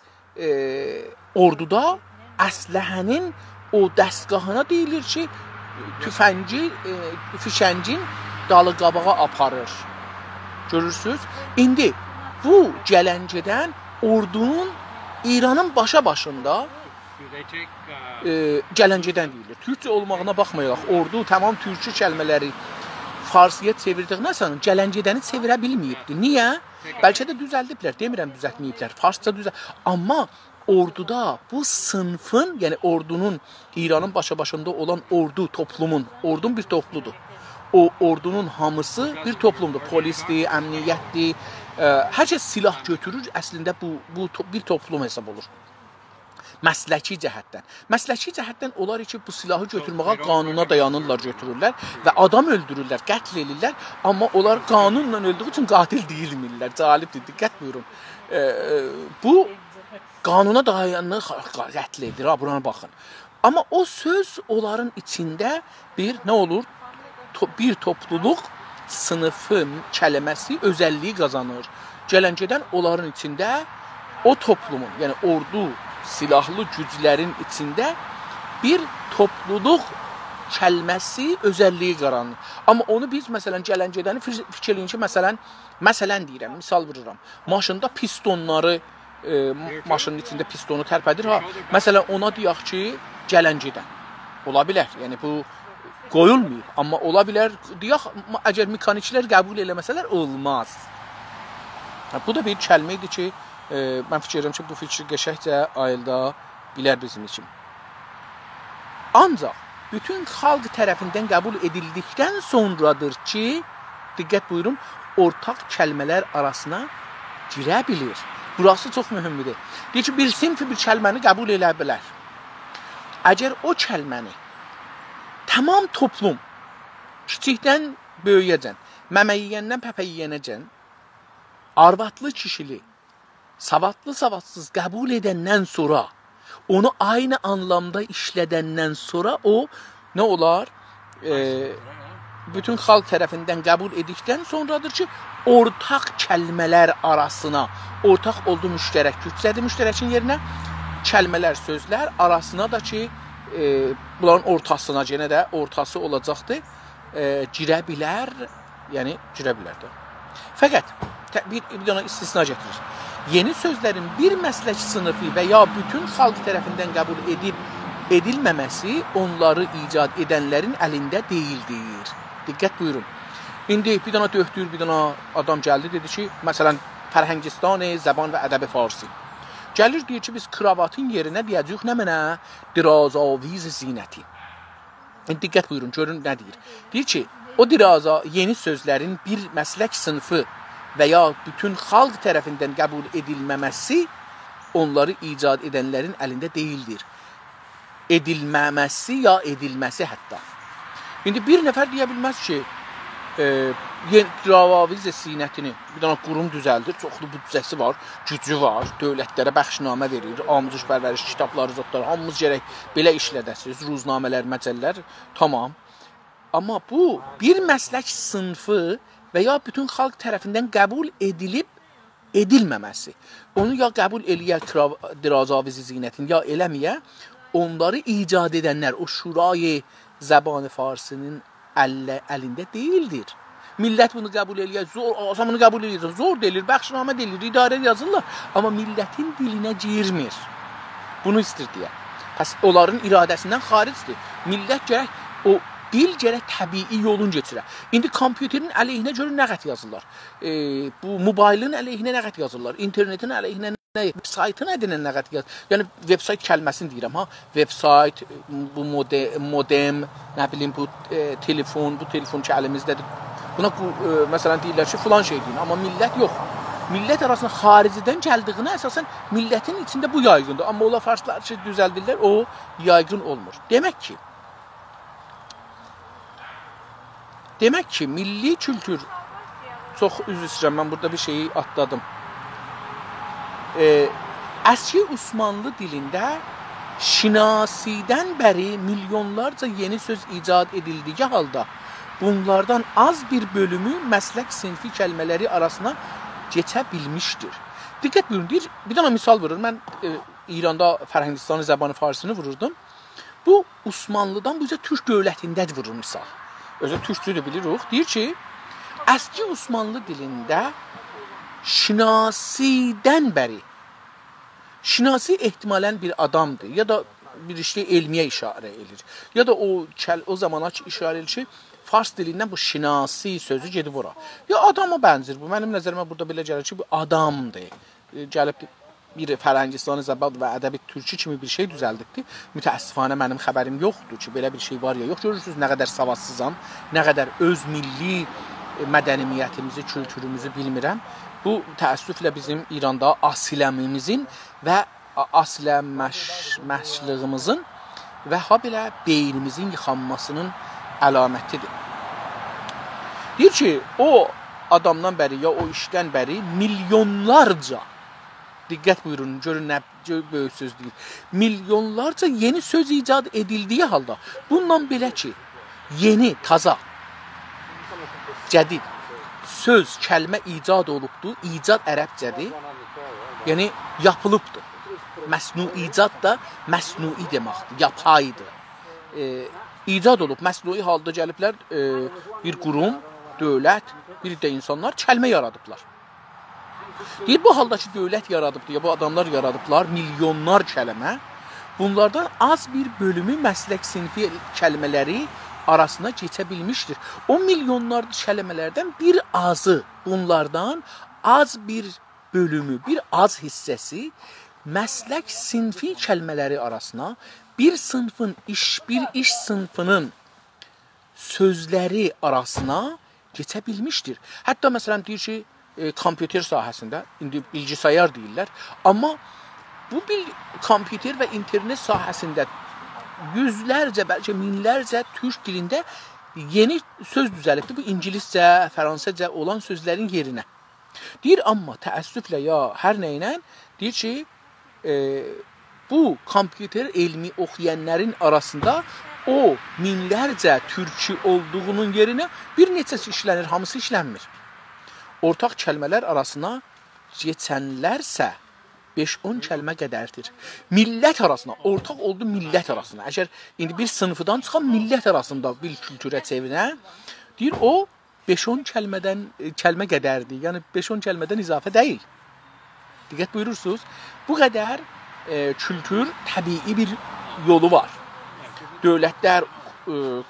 orduda əsləhənin o dəstgahına deyilir ki, fişəngin dalı qabağa aparır. Görürsünüz? İndi bu Gələncədən ordunun İranın başında Gələncədən deyilir. Türkçə olmağına baxmayaraq, ordu tamam türkçə kəlmələri Farsıya çevirdiyinə sonra Gələncədəni çevirə bilməyibdi. Niyə? Bəlkə də düzəldiblər, demirəm düzəltməyiblər. Farsça Amma orduda bu sınıfın, yəni ordunun, İranın başında olan ordu, toplumun, ordun bir topludur. O ordunun hamısı bir toplumdur. Polisdir, əmniyyətdir. Hər kəs silah götürür, əslində bu bir toplum hesab olur. Məsləki cəhətdən. Məsləki cəhətdən olar ki, bu silahı götürməyə qanuna dayanırlar, götürürlər və adam öldürürlər, qətl edirlər. Amma onlar qanunla öldüyü üçün qatil deyilmirlər. Cəlibdir, diqqət buyurun. Bu qanuna dayanır, qətl edir, buna baxın. Amma o söz onların içində bir nə olur? Bir topluluq sınıfı kəlməsi özəlliyi qazanır. Gələncədən onların içində o toplumun, yəni ordu, silahlı güclərin içində bir topluluq kəlməsi özəlliyi qaranır. Amma onu biz məsələn Gələncədəni fikirləyin ki, məsələn deyirəm, misal vururam. Maşında pistonları, maşının içində pistonu tərpədir. Məsələn ona deyək ki, Gələncədən. Ola bilər. Yəni bu qoyulmayıb. Amma ola bilər, deyək, əgər mekanikçilər qəbul eləməsələr olmaz. Bu da bir kəlmə idi ki, Mən fikir edirəm ki, bu fikir qəşəngcə ayılda bilər bizim üçün. Ancaq bütün xalq tərəfindən qəbul edildikdən sonradır ki, diqqət buyurun, ortaq kəlmələr arasına girə bilir. Burası çox mühümdür. Deyir ki, bir sinfi bir kəlməni qəbul edə bilər. Əgər o kəlməni tamam toplum, kiçikdən böyüyəcən, məmə yiyəndən pəpə yiyənəcən, arvadlı kişili, savadlı savadsız qəbul edəndən sonra, onu aynı anlamda işlədəndən sonra o nə olar? Bütün xalq tərəfindən qəbul edikdən sonradır ki, ortaq kəlmələr arasına, ortaq oldu müştərək gücədir müştərəkin yerinə, kəlmələr, sözlər arasına da ki, bunların ortasına, yenə də ortası olacaqdır, girə bilər, yəni girə bilər də. Fəqət, bir dənə istisna gətirir. Yeni sözlərin bir məslək sınıfı və ya bütün xalq tərəfindən qəbul edilməməsi onları icad edənlərin əlində deyildir. Diqqət buyurun. İndi bir dənə döhdür, bir dənə adam gəldi, dedi ki, məsələn, Fərhəngistan, Zəban və Ədəbi Farsi. Gəlir, deyir ki, biz kravatın yerinə deyəcəyik nə mənə? Dirazaviz zinəti. Diqqət buyurun, görün nə deyir. Deyir ki, o yeni sözlərin bir məslək sınıfı və ya bütün xalq tərəfindən qəbul edilməməsi onları icad edənlərin əlində deyildir. Edilməməsi ya edilməsi hətta. İndi bir nəfər deyə bilməz ki, Dirazaviz zinətini bir dənə qurum düzəldir, çoxlu büdcəsi var, gücü var, dövlətlərə bəxşnamə verir, amuzluq pərvəriş kitabları, zətlər, hamımız gərək belə işlədəsiniz, ruznamələr, məcəllər, tamam. Amma bu bir məslək sınıfı və ya bütün xalq tərəfindən qəbul edilməməsi, onu ya qəbul eləyə Dirazaviz zinətini, ya eləməyə, onları icad edənlər, o şurayı Zəban-ı Farsinin əlində deyildir. Millət bunu qəbul eləyir, bunu qəbul eləyir, zor deyilir, bəxşnamə deyilir, idarə yazırlar, amma millətin dilinə girmir. Bunu istir deyə. Pəs onların iradəsindən xaricdir. Millət gərək, o dil gərək təbii yolun geçirə. İndi kompüterin əleyhinə görün nə qət yazırlar. Bu mobilin əleyhinə nə qət yazırlar. İnternetin əleyhinə websaytın ədinə nə qət yazırlar. Yəni, websayt kəlməsini deyirəm, ha. Websayt, bu modem, nə bilim, bu telefon ki, əlimizdədir. Buna, məsələn, deyirlər ki, filan şey deyin, amma millət yox. Millət arasında xaricidən gəldiyinə əsasən millətin içində bu yaygındır. Amma ola farslar ki, düzəldirlər, o yaygın olmur. Demək ki, milli kültür, çox üzr istəyirəm, mən burada bir şeyi atladım. Əski Osmanlı dilində şinasidən bəri milyonlarca yeni söz icad edildiyi halda bunlardan az bir bölümü məslək sinfi kəlmələri arasına keçə bilmişdir. Diqqət buyurun, bir dənə misal vurur. Mən İranda Fərhəngistan Zəban-ı Farsını vururdum. Bu, Osmanlıdan bu üzə Türk dövlətində vurur misal. Özü türkçüdür bilirik. Deyir ki, əski Osmanlı dilində şinasidən bəri, şinasi ehtimalən bir adamdır, ya da bir işte elmiyə işarə edir, ya da o zamana ki, işarə edir ki, Fars dilindən bu şinasi sözü gedib ora. Ya adama bənzir bu. Mənim nəzərimə burada belə gəlir ki, bu adamdır. Gəlib bir Fərhəngistan Zəban və Ədəbi Türkçü kimi bir şey düzəldibdir. Mütəəssifanə mənim xəbərim yoxdur ki, belə bir şey var ya yox. Görürsünüz nə qədər savadsızam, nə qədər öz milli mədəniyyətimizi, kültürümüzü bilmirəm. Bu təəssüflə bizim İranda asiləmimizin və asilə məşlığımızın və habelə beynimizin yıxanmasının əlamətidir. Deyir ki, o adamdan bəri ya o işdən bəri milyonlarca, diqqət buyurun, görün nə böyük söz deyil, milyonlarca yeni söz icad edildiyi halda, bundan belə ki, yeni, taza, cədid, söz, kəlmə icad olubdur, icad ərəbcədir, yəni yapılıbdır. Məsnu icad da məsnui deməkdir, yapaydır. İcad olub, məsnui halda gəliblər bir qurum, dövlət, bir də insanlar kəlmə yaradıblar. Deyir, bu halda ki, dövlət yaradıbdır, ya bu adamlar yaradıblar, milyonlar kəlmə, bunlardan az bir bölümü məslək sinfi kəlmələri arasına keçə bilmişdir. O milyonlarca kəlmələrdən bir azı, bunlardan az bir bölümü, bir az hissəsi məslək sinfi kəlmələri arasına bir iş sınıfının sözləri arasına keçə bilmişdir. Hətta məsələn deyir ki, kompüter sahəsində, indi bilgisayar deyirlər, amma bu kompüter və internet sahəsində yüzlərcə, bəlkə minlərcə türk dilində yeni söz düzəlibdir. Bu ingiliscə, fransızca olan sözlərin yerinə. Deyir, amma təəssüflə ya hər nə ilə deyir ki, bu kompüter elmi oxuyanların arasında o minlərcə türkü olduğunun yerinə bir neçəsi işlənir, hamısı işlənmir. Ortaq kəlmələr arasına keçənlərsə 5-10 kəlmə qədərdir. Millət arasına, ortaq oldu millət arasına. Əgər indi bir sınıfdan çıxan millət arasında bir kültürə çevirə, deyir o 5-10 kəlmə qədərdir. Yəni 5-10 kəlmədən izafə deyil. Diqqət buyurursunuz. Bu qədər kültür təbii bir yolu var. Dövlətlər,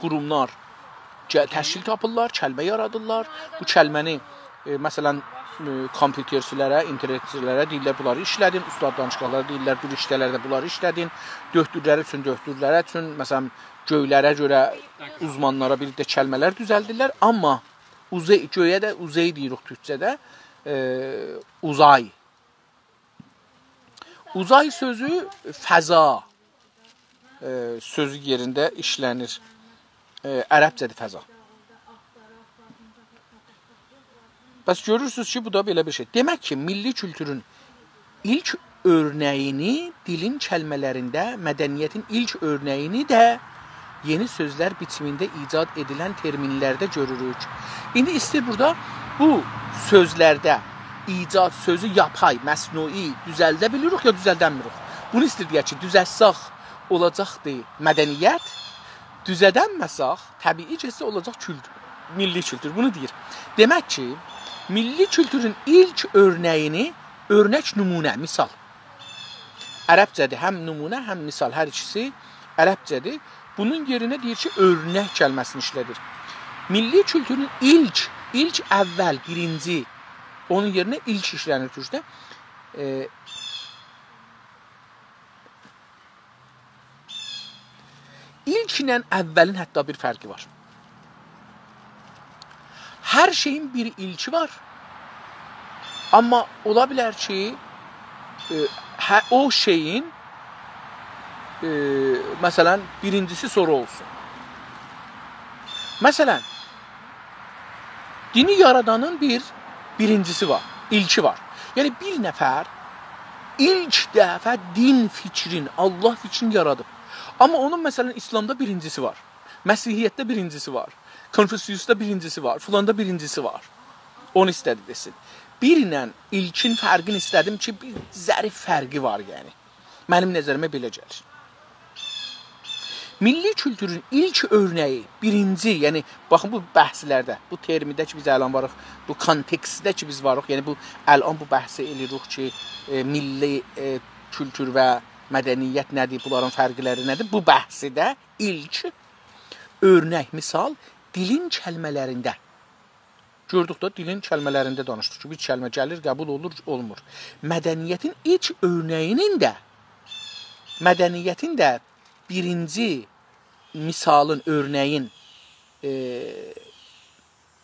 qurumlar təşkil tapırlar, kəlmə yaradırlar. Bu kəlməni məsələn kompüterçilərə, internetçilərə deyirlər, bunları işlədin, ustaddan çıxanlara deyirlər, bir işlərdə bunları işlədin, döhdürlər üçün, məsələn, göylərə görə uzmanlara bir də kəlmələr düzəldirlər, amma göyə də uzay deyirik türkçədə, uzay. Uzay sözü fəza sözü yerində işlənir. Ərəbcədir fəza. Bəs görürsünüz ki, bu da belə bir şey. Demək ki, milli kültürün ilk örnəyini dilin kəlmələrində, mədəniyyətin ilk örnəyini də yeni sözlər biçimində icad edilən terminlərdə görürük. İndi istəyir burada bu sözlərdə icad sözü yapay, məsnui düzəldə bilirik ya düzəldəmirik. Bunu istəyir deyək ki, düzəlsək olacaqdır mədəniyyət, düzədənməsək təbiicəsi olacaq kültür, milli kültür. Bunu deyir. Demək ki, milli kültürün ilk örnəyini, örnək nümunə, misal. Ərəbcədir, həm nümunə, həm misal, hər ikisi ərəbcədir. Bunun yerinə deyir ki, örnək kəlməsini işlədir. Milli kültürün ilk əvvəl, birinci, onun yerinə ilk işlənir türkdə. İlk ilə əvvəlin hətta bir fərqi var. Hər şeyin bir ilki var. Amma ola bilər ki, o şeyin məsələn, birincisi sonra olsun. Məsələn, dini yaradanın birincisi var, ilki var. Yəni, bir nəfər ilk dəfə din fikrin, Allah fikrini yaradıb. Amma onun məsələn, İslamda birincisi var, Məsihiyyətdə birincisi var, Konfüsiyusda birincisi var, fulanda birincisi var. Onu istədi desin. Birlə ilkin fərqini istədim ki, bir zərif fərqi var yəni. Mənim nəzərimə belə gəlir. Milli kültürün ilk örnəyi, birinci, yəni, baxın bu bəhslərdə, bu termidə ki, biz əlan varıq, bu kontekstdə ki, biz varıq, yəni bu, əlan bu bəhsi eləyirik ki, milli kültür və mədəniyyət nədir, bunların fərqləri nədir? Bu bəhsidə ilk örnək, misal, dilin kəlmələrində. Gördük da, dilin kəlmələrində danışdıq ki, bir kəlmə gəlir, qəbul olur, olmur. Mədəniyyətin ilk örnəyinin də, mədəniyyətin də birinci misalın, örnəyin,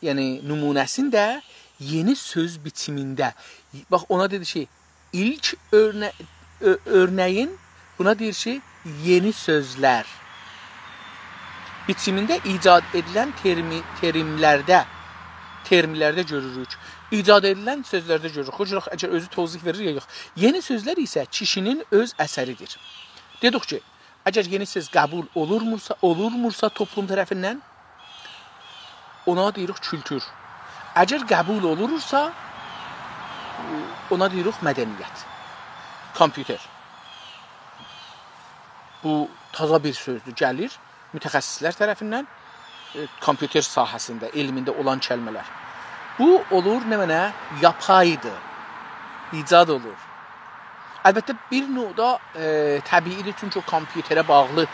yəni nümunəsin də yeni söz biçimində. Bax, ona dedi ki, ilk örnəyin, buna deyir ki, yeni sözlər biçimində icad edilən termlərdə görürük. İcad edilən sözlərdə görürük. O cürə əgər özü tozih verir ya yox. Yeni sözlər isə kişinin öz əsəridir. Dedik ki, əgər yeni söz qəbul olurmursa toplum tərəfindən, ona deyirik kültür. Əgər qəbul olursa, ona deyirik mədəniyyət. Kompüter. Bu taza bir sözdür, gəlir mütəxəssislər tərəfindən kompüter sahəsində, elmində olan kəlmələr. Bu olur nə mənə? Yapaydır, icad olur. Əlbəttə, bir növdə təbiidir, çünki o kompüterə bağlı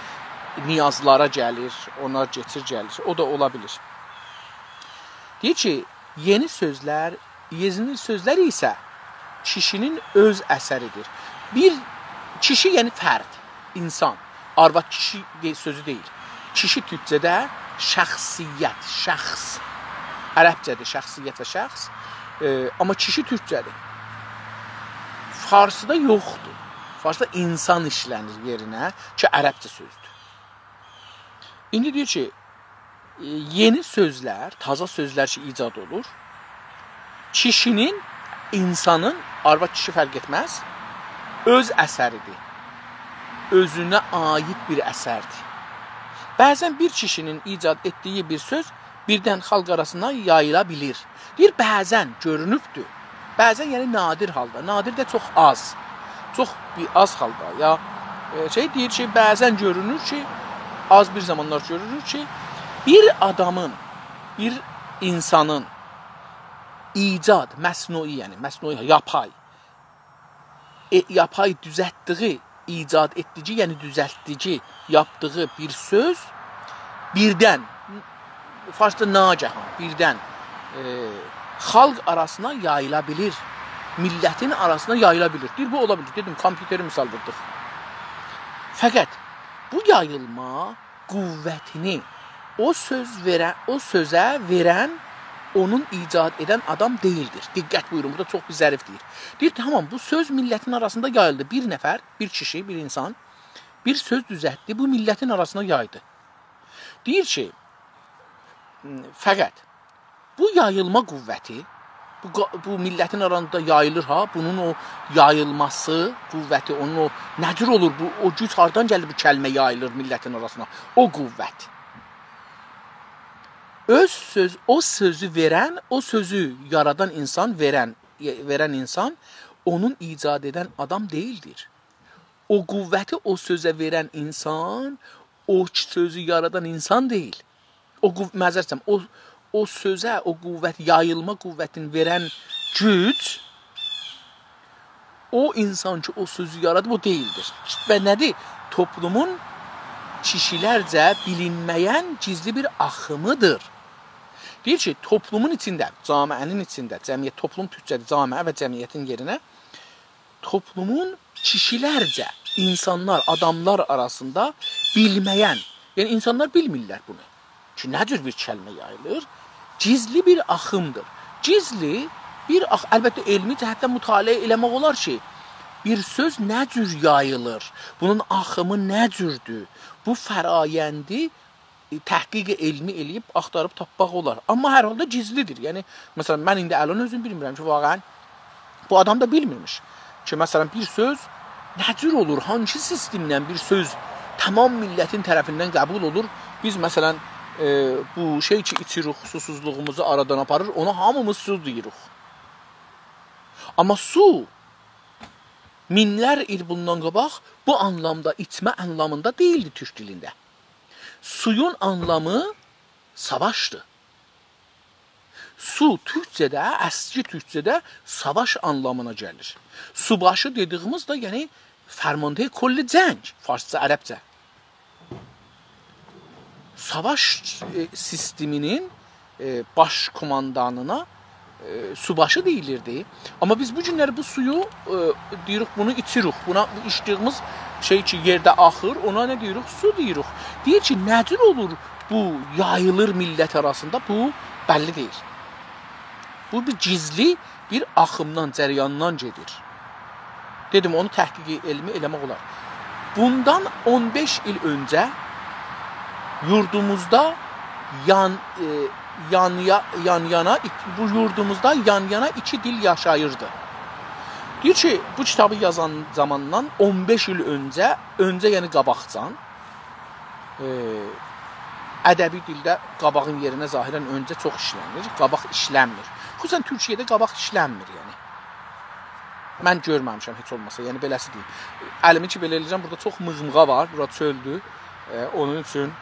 niyazlara gəlir, onlar keçir, gəlir. O da ola bilir. Deyir ki, yeni sözlər isə kişinin öz əsəridir. Bir kişi yəni fərd, insan, arvad kişi sözü deyil. Kişi türkcədə şəxsiyyət, şəxs. Ərəbcədə şəxsiyyət və şəxs. Amma kişi türkcədir. Farsıda yoxdur. Farsda insan işlənir yerinə ki, ərəbcə sözdür. İndi deyir ki, yeni sözlər, taza sözlər ki, icad olur. Kişinin, insanın, arvad kişi fərq etməz, öz əsəridir. Özünə aid bir əsərdir. Bəzən bir kişinin icad etdiyi bir söz birdən xalq arasına yayıla bilir. Deyir, bəzən görünübdür. Bəzən yəni nadir halda. Nadir də çox az. Çox bir az halda. Ya deyir ki, bəzən görünür ki, az bir zamanlar görünür ki, bir adamın, bir insanın icad, məsnui, yəni məsnui, yapay düzəltdiyi, icad etdici, yəni düzəltdici yapdığı bir söz birdən, Farsda nagahan, birdən xalq arasına yayıla bilir. Millətin arasına yayıla bilir. Deyir, bu ola bilir. Dedim, kompüteri misal vurduk. Fəqət bu yayılma qüvvətini o sözə verən, onun icad edən adam deyildir. Diqqət buyurun, burada çox bir zərif deyir. Deyir, tamam, bu söz millətin arasında yayıldı. Bir nəfər, bir kişi, bir insan bir söz düzəltdi, bu millətin arasına yaydı. Deyir ki, fəqət bu yayılma qüvvəti, bu millətin arasında yayılır ha, bunun o yayılması qüvvəti, onun o nəcür olur, o güc hardan gəlir bu kəlmə yayılır millətin arasına, o qüvvət. O sözü verən, o sözü yaradan insan, verən insan, onun icad edən adam deyildir. O qüvvəti o sözə verən insan, o sözü yaradan insan deyil. Məzərsəm, o sözə, o qüvvət, yayılma qüvvətini verən güc, o insan ki, o sözü yaradıb, o deyildir. Və nədir? Toplumun kişilərcə bilinməyən gizli bir axımıdır. Deyir ki, toplumun içində, camiənin içində, cəmiyyət, toplum türkcədir, camiə və cəmiyyətin yerinə, toplumun kişilərcə, insanlar, adamlar arasında bilməyən, yəni insanlar bilmirlər bunu. Ki, nə cür bir kəlmə yayılır? Gizli bir axımdır. Gizli bir əlbəttə elmi cəhətdən mütaliə eləmək olar ki, bir söz nə cür yayılır? Bunun axımı nə cürdür? Bu fərayəndi təhqiq elmi eləyib, axtarıb tapmaq olar. Amma hər halda gizlidir. Yəni, məsələn, mən indi ələn özüm bilmirəm ki, vaqən bu adam da bilmirmiş ki, məsələn, bir söz nə cür olur? Hangi sistemlə bir söz tamam millətin tərəfindən qəbul olur? Biz, məsələn, bu şey ki, içirik, susuzluğumuzu aradan aparır, ona hamımız su deyirik. Amma su, minlər il bundan qabaq bu anlamda, içmə anlamında deyildi türk dilində. Suyun anlamı savaşdır. Su türkcədə, əski türkcədə savaş anlamına gəlir. Subaşı dediyimiz da, yəni, fərmantə kolli cəng, farsca, ərəbcə. Savaş sisteminin baş komandanına subaşı deyilirdi. Amma biz bu günləri bu suyu deyirik, bunu içirik. Buna içdiyimiz şey ki, yerdə axır, ona nə deyirik? Su deyirik. Deyir ki, nəcür olur bu yayılır millət arasında? Bu bəlli deyil. Bu bir gizli bir axımdan, cəryandan gedir. Dedim, onu təhqiqi elmi eləmək olar. Bundan 15 il öncə yurdumuzda bu yurdumuzda yan-yana iki dil yaşayırdı. Deyir ki, bu kitabı yazan zamandan 15 il öncə yəni qabaqcan, ədəbi dildə qabağın yerinə zahirən öncə çox işlənir, qabaq işlənmir. Xüsusən Türkiyədə qabaq işlənmir, yəni. Mən görməmişəm heç olmasa, yəni beləsi deyil. Əlimi ki, belə eləyəcəm, burada çox mığmığa var, burada çöldür, onun üçün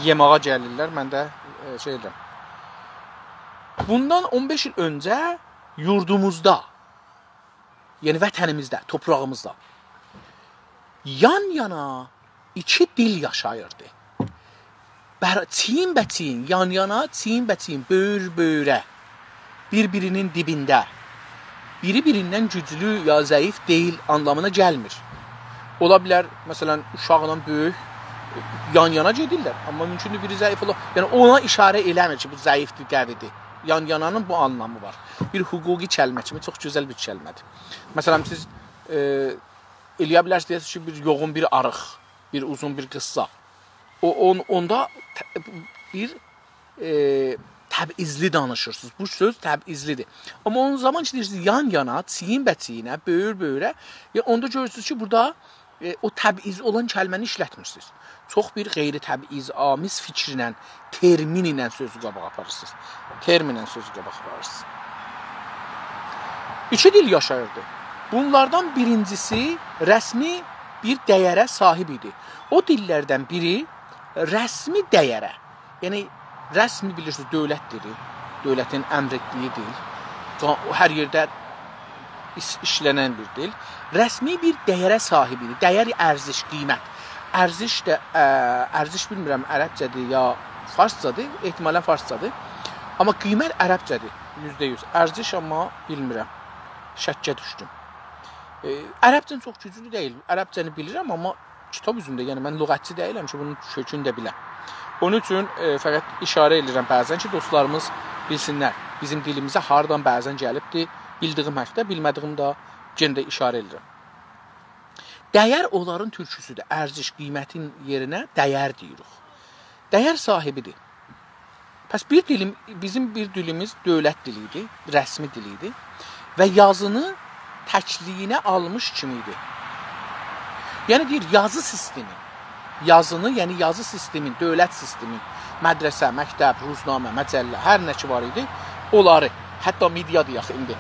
yemağa gəlirlər, mən də şey edirəm. Bundan 15 il öncə yurdumuzda, yəni vətənimizdə, toprağımızda yan-yana iki dil yaşayırdı. Çiyin-bəçiyin, yan-yana, çiyin-bəçiyin, böyür-böyürə, bir-birinin dibində biri birindən güclü ya zəif deyil anlamına gəlmir. Ola bilər, məsələn, uşaqla böyük yan-yana gedirlər, amma mümkündür biri zəif ola. Yəni ona işarə eləmir ki, bu zəifdir, qəvidir. Yan-yananın bu anlamı var. Bir hüquqi kəlmə kimi çox gözəl bir kəlmədir. Məsələn, siz eləyə bilərsiniz ki, bir yoğun, bir arıq, bir uzun, bir qıssa. Onda bir təbizli danışırsınız. Bu söz təbizlidir. Amma onun zaman ki, deyirsiniz, yan-yana, çiyin-bəciyinə, böyür-böyürə, onda görürsünüz ki, burada o təbiz olan kəlməni işlətmirsiniz. Çox bir qeyri-təbiz, amiz fikrinlə, termin ilə sözü qabağa aparırsınız. Terminlə sözü qabağa aparırsınız. İki dil yaşayırdı. Bunlardan birincisi rəsmi bir dəyərə sahib idi. O dillərdən biri rəsmi dəyərə, yəni rəsmi bilirsiniz, dövlət dili, dövlətin əmr etdiyi dil, hər yerdə işlənən bir dil, rəsmi bir dəyərə sahib idi. Dəyər, ərziş, qiymət. Ərziş də, ərziş bilmirəm, ərəbcədir ya farscadır, ehtimalən farscadır. Amma qiymət ərəbcədir, %100. Ərziş amma bilmirəm, şəkkə düşdüm. Ərəbcən çox güclü deyil, ərəbcəni bilirəm, amma kitab üzündə, yəni mən lüğətçi deyiləm ki, bunun kökünü də biləm. Onun üçün fəqət işarə edirəm bəzən ki, dostlarımız bilsinlər, bizim dilimizə hardan bəzən gəlibdir, bildiyim həkdə, bilmədiyim də yenə də işarə edirəm. Dəyər onların türküsüdür, ərziş, qiymətin yerinə dəyər deyirik. Dəyər sahibidir. Pəs bizim bir dilimiz dövlət dilidir, rəsmi dilidir və yazını təkliyinə almış kimiydi. Yəni deyir, yazı sistemi, yazını, yəni yazı sistemin, dövlət sistemin, mədrəsə, məktəb, ruznamə, məcəllə, hər nə ki var idi, onları, hətta media deyək indi,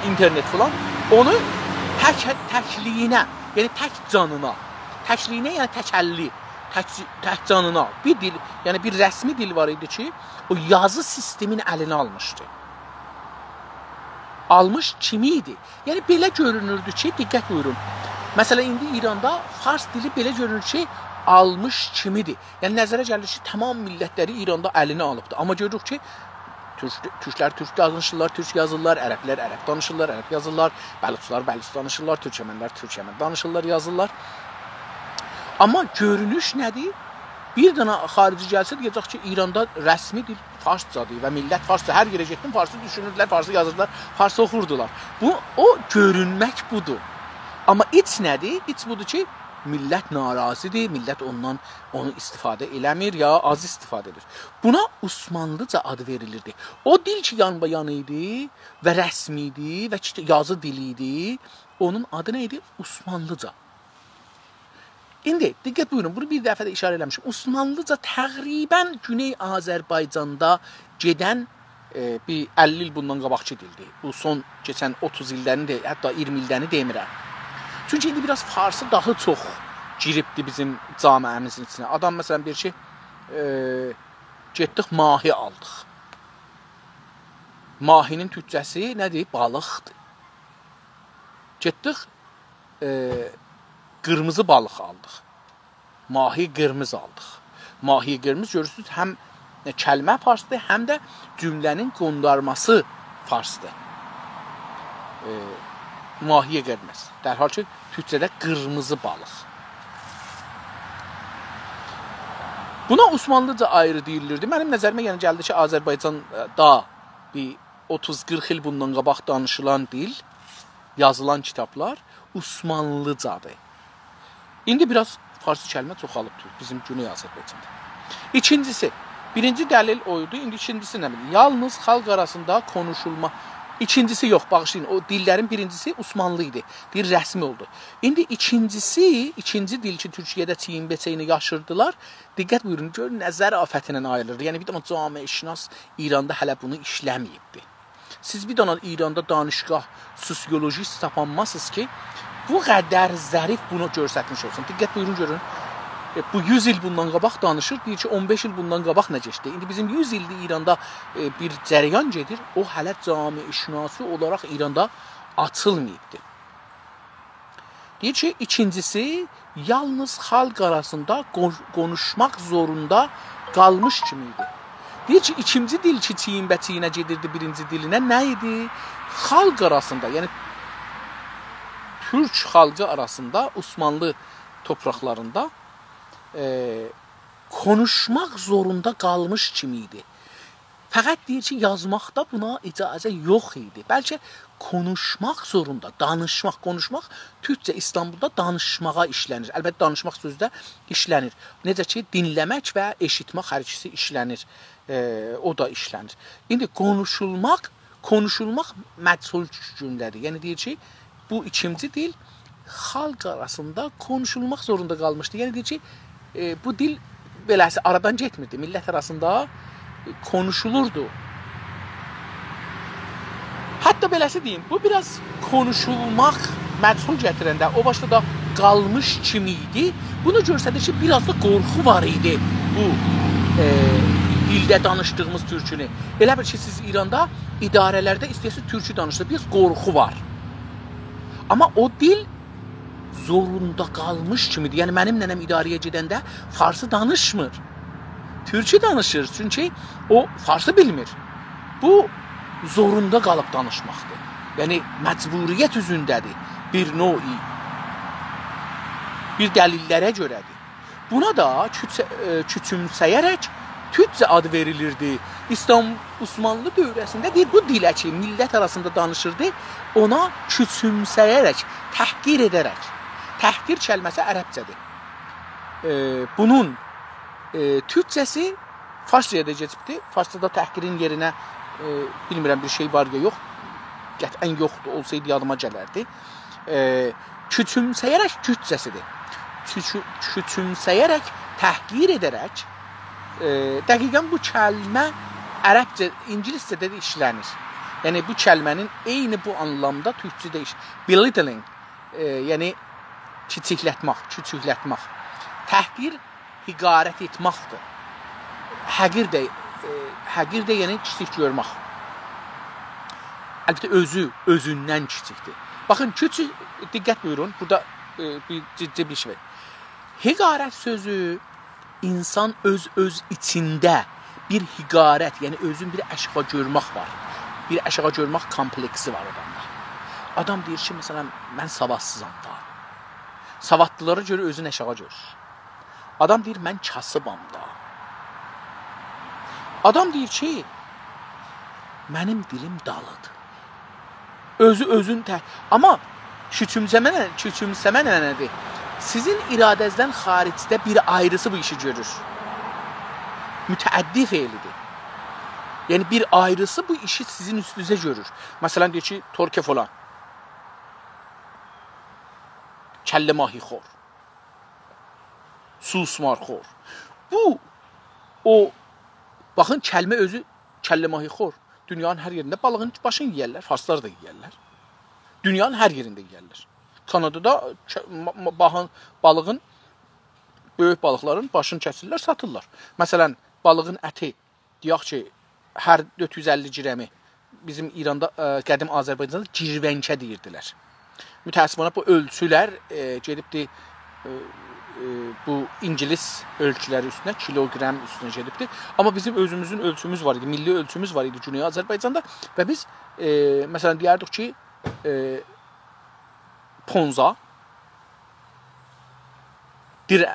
internet filan, onu təkliyinə, yəni tək canına, təkliyinə, yəni təkəlli, tək canına bir dil, yəni bir rəsmi dil var idi ki, o yazı sistemin əlinə almışdı. Almış kimi idi? Yəni belə görünürdü ki, diqqət buyurun. Məsələn, indi İranda fars dili belə görünür ki, almış kimidir. Yəni nəzərə gəlir ki, tamam millətləri İranda əlinə alıbdır. Amma görürük ki, türklər türk danışırlar, türk yazırlar, ərəblər ərəb danışırlar, ərəb yazırlar, bəluçlar bəluç danışırlar, türkəmənlər türkəmən danışırlar, yazırlar. Amma görünüş nədir? Bir dənə xarici gəlsə deyəcək ki, İranda rəsmi dil farscadır və millət farsca. Hər yerə getdim, farsı düşünürdülər, farsı yazırdılar, farsı oxurdular. O görünmək budur. Amma iç nədir? İç budur ki, millət narazıdır, millət ondan onu istifadə eləmir ya az istifadə edir. Buna Osmanlıca adı verilirdi. O dil ki, yanbayan idi və rəsmi idi və yazı dili idi, onun adı nə idi? Osmanlıca. İndi, diqqət buyurun, bunu bir dəfə də işarə eləmişim. Osmanlıca təqribən Güney Azərbaycanda gedən bir 50 il bundan qabaqçı dildir. Bu son keçən 30 ildən də, hətta 20 ildən demirəm. Çünki indi biraz farsı daha çox giribdir bizim camiəmizin içinə. Adam məsələn bir ki, getdik mahi aldıq. Mahinin türkçəsi nədir? Balıqdır. Getdik, qırmızı balıq aldıq. Mahi qırmızı aldıq. Mahi qırmızı görürsünüz, həm kəlmə farsdır, həm də cümlənin qondarması farsdır. Mahiyə qırmızı. Dərhal ki, türkçədə qırmızı balıq. Buna Osmanlıca ayrı deyilirdi. Mənim nəzərimə yəni gəldi ki, Azərbaycanda bir 30-40 il bundan qabaq danışılan dil, yazılan kitablar Osmanlıcadır. İndi biraz farsı kəlmə çoxalıbdır bizim Güney Azərbaycanda. İkincisi, birinci dəlil oydu, indi ikincisi nə bilir? Yalnız xalq arasında konuşulma. İkincisi yox, bağışlayın, o dillərin birincisi Osmanlı idi, bir rəsmi oldu. İndi ikinci dil ki, Türkiyədə çiyin beçəyini yaşırdılar, diqqət buyurun, görün, nəzər afətindən ayrılırdı. Yəni bir dənə camiəşünas İranda hələ bunu işləməyibdi. Siz bir dənə İranda danışqah, sosiolojist tapanmasınız ki, bu qədər zərif bunu göstərmiş olsun. Diqqət buyurun, görün. Bu 100 il bundan qabaq danışır, deyir ki, 15 il bundan qabaq nə keçdi? İndi bizim 100 ildir İranda bir cərəyan gedir, o hələ camiəşünası olaraq İranda açılmayıbdır. Deyir ki, ikincisi, yalnız xalq arasında konuşmaq zorunda qalmış kimiydi. Deyir ki, ikinci dil ki, çiyin-bəciyinə gedirdi birinci dilinə, nə idi? Xalq arasında, yəni Türk xalqı arasında, Osmanlı torpaqlarında konuşmaq zorunda qalmış kimi idi. Fəqət deyir ki, yazmaqda buna icazə yox idi. Bəlkə konuşmaq zorunda, danışmaq, konuşmaq Türkcə İstanbulda danışmağa işlənir. Əlbəttə danışmaq sözü də işlənir. Necə ki, dinləmək və eşitmək hər ikisi işlənir. O da işlənir. İndi konuşulmaq məchul gündədir. Yəni deyir ki, bu ikinci dil xalq arasında konuşulmaq zorunda qalmışdı. Yəni deyir ki, bu dil beləsi aradan getmirdi. Millət arasında konuşulurdu. Hətta beləsi deyim, bu biraz konuşulmaq məchul gətirəndə o başda da qalmış kimi idi. Bunu göstərir ki, biraz da qorxu var idi bu dildə danışdığımız türkünü. Elə bir ki, siz İranda idarələrdə istəyirsiniz türkü danışır, biraz qorxu var. Amma o dil zorunda qalmış kimidir. Yəni mənim nənəm idarəyə gedəndə farsı danışmır. Türkçe danışır. Çünkü o farsı bilmir. Bu zorunda qalıb danışmaqdır. Yəni məcburiyyət üzündədir. Bir növ bir dəlillərə görədir. Buna da küçümsəyərək Türkçe adı verilirdi. Osmanlı dövrəsində deyir, bu dilə ki, millət arasında danışırdı, ona küçümsəyərək, təhqir edərək. Təhqir kəlməsi ərəbcədir. Bunun Türkçəsi Farsçaya da geçibdi. Farsçada təhqirin yerinə bilmirəm bir şey var ya yox. Qətən yoxdur, olsaydı yadıma gələrdi. Küçümsəyərək Türkçəsidir. Küçümsəyərək, təhqir edərək dəqiqən bu kəlmə ərəbcə, ingiliscədə də işlənir. Yəni bu kəlmənin eyni bu anlamda türkçədə işlənir. Belittling, yəni küçüklətmək. Təhqir hiqarət etməkdir. Həqir də yəni kiçik görmək. Əlbəttə özündən kiçikdir. Baxın, diqqət buyurun, burada ciddi bir şey var. Hiqarət sözü insan öz içində bir hiqarət, yəni özün bir aşağı görmək var. Bir aşağı görmək kompleksi var adamda. Adam deyir ki, məsələn, mən savadsızam da. Savadlılara görə özün aşağı görür. Adam deyir, mən kasıbam da. Adam deyir ki, mənim dilim dalıdır. Özün amma küçümsəmə nədir? Sizin iradəzdən xaricdə bir ayrısı bu işi görür. Mütəəddi feilidir. Yəni bir ayrısı bu işi sizin üstünüzə görür. Məsələn deyir ki, torke falan. Kəllə mahi xor. Susmar xor. Bu, baxın kəlmə özü kəllə mahi xor. Dünyanın hər yerində balığın başını yeyərlər, farslar da yeyərlər. Dünyanın hər yerində yeyərlər. Kanadada balığın, böyük balıqların başını kəsirlər, satırlar. Məsələn, balığın əti, deyək ki, hər 450 girəmi bizim İranda, qədim Azərbaycanda girvənkə deyirdilər. Mütəəssifənə bu ölçülər gedibdir, bu İngilis ölçüləri üstünə, kiloqram üstünə gedibdir. Amma bizim özümüzün ölçümüz var idi, milli ölçümüz var idi Güney Azərbaycanda və biz, məsələn, deyərdik ki, ponza,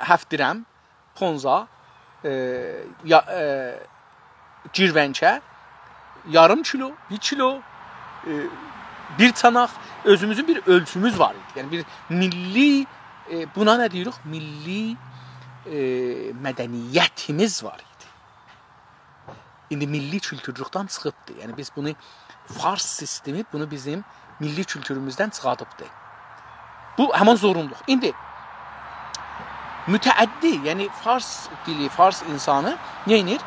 həft dirəm, ponza, girvənkə, yarım kilo, 1 kilo, bir çanaq, özümüzün bir ölçümüz var idi. Yəni bir milli, buna nə deyirik? Milli mədəniyyətimiz var idi. İndi milli kültürlükdən çıxıbdır. Yəni biz bunu, Fars sistemi bunu bizim milli kültürümüzdən çıxadıbdır. Bu həman zorunluq. İndi mütəəddi, yəni Fars dili, Fars insanı nə edir?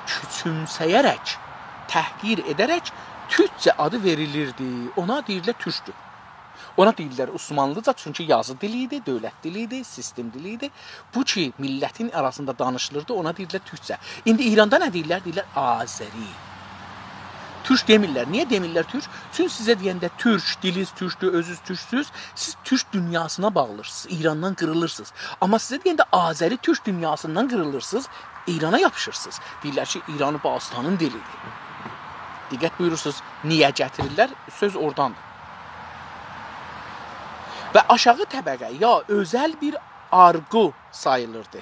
Küçümsəyərək, təhqir edərək Türkçə adı verilirdi. Ona deyirlər türkdür. Ona deyirlər Osmanlıca, çünki yazı dili idi, dövlət dili idi, sistem dili idi. Bu ki, millətin arasında danışılırdı, ona deyirlər türkçə. İndi İranda nə deyirlər? Deyirlər Azəri. Türk demirlər. Niyə demirlər türk? Çünki sizə deyəndə türk, diliz türkdür, özünüz türksüz, siz türk dünyasına bağlırsınız, İrandan qırılırsınız. Amma sizə deyəndə Azəri türk dünyasından qırılırsınız, İrana yapışırsınız. Deyirlər ki, İranı Bağıstanın dilidir. Diqqət buyurursunuz, niyə gətirirlər? Söz oradandır. Və aşağı təbəqə ya özəl bir argo sayılırdı.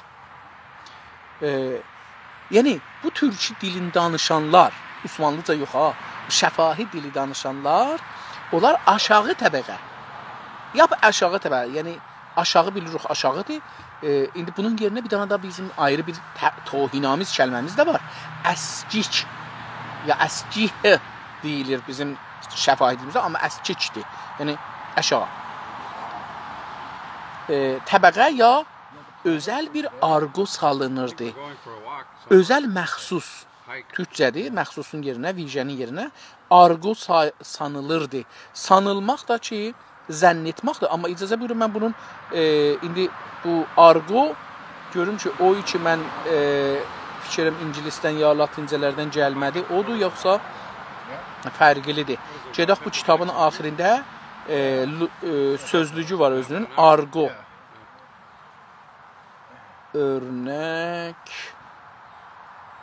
Yəni, bu türkü dilini danışanlar, Osmanlıca yox ha, şəfahi dili danışanlar, onlar aşağı təbəqə. Ya aşağı təbəqə, yəni aşağı bilirik, aşağıdır. İndi bunun yerinə bir dana da bizim ayrı bir tohinamiz kəlməmiz də var. Əskik, ya əskih deyilir bizim şəfahi dilimizdə, amma əskikdir. Yəni, aşağı. Təbəqə ya özəl bir argo salınırdı. Özəl məxsus, türkcədir, məxsusun yerinə, vicənin yerinə argo sanılırdı. Sanılmaq da ki, zənn etməkdir. Amma icazə buyurun, mən bunun indi bu argo görüm ki, o ki mən fikirəm ingilisdən ya latincələrdən gəlmədi, odur, yoxsa fərqlidir. Gedək bu kitabın axirində sözlücü var özünün, argo. Örnək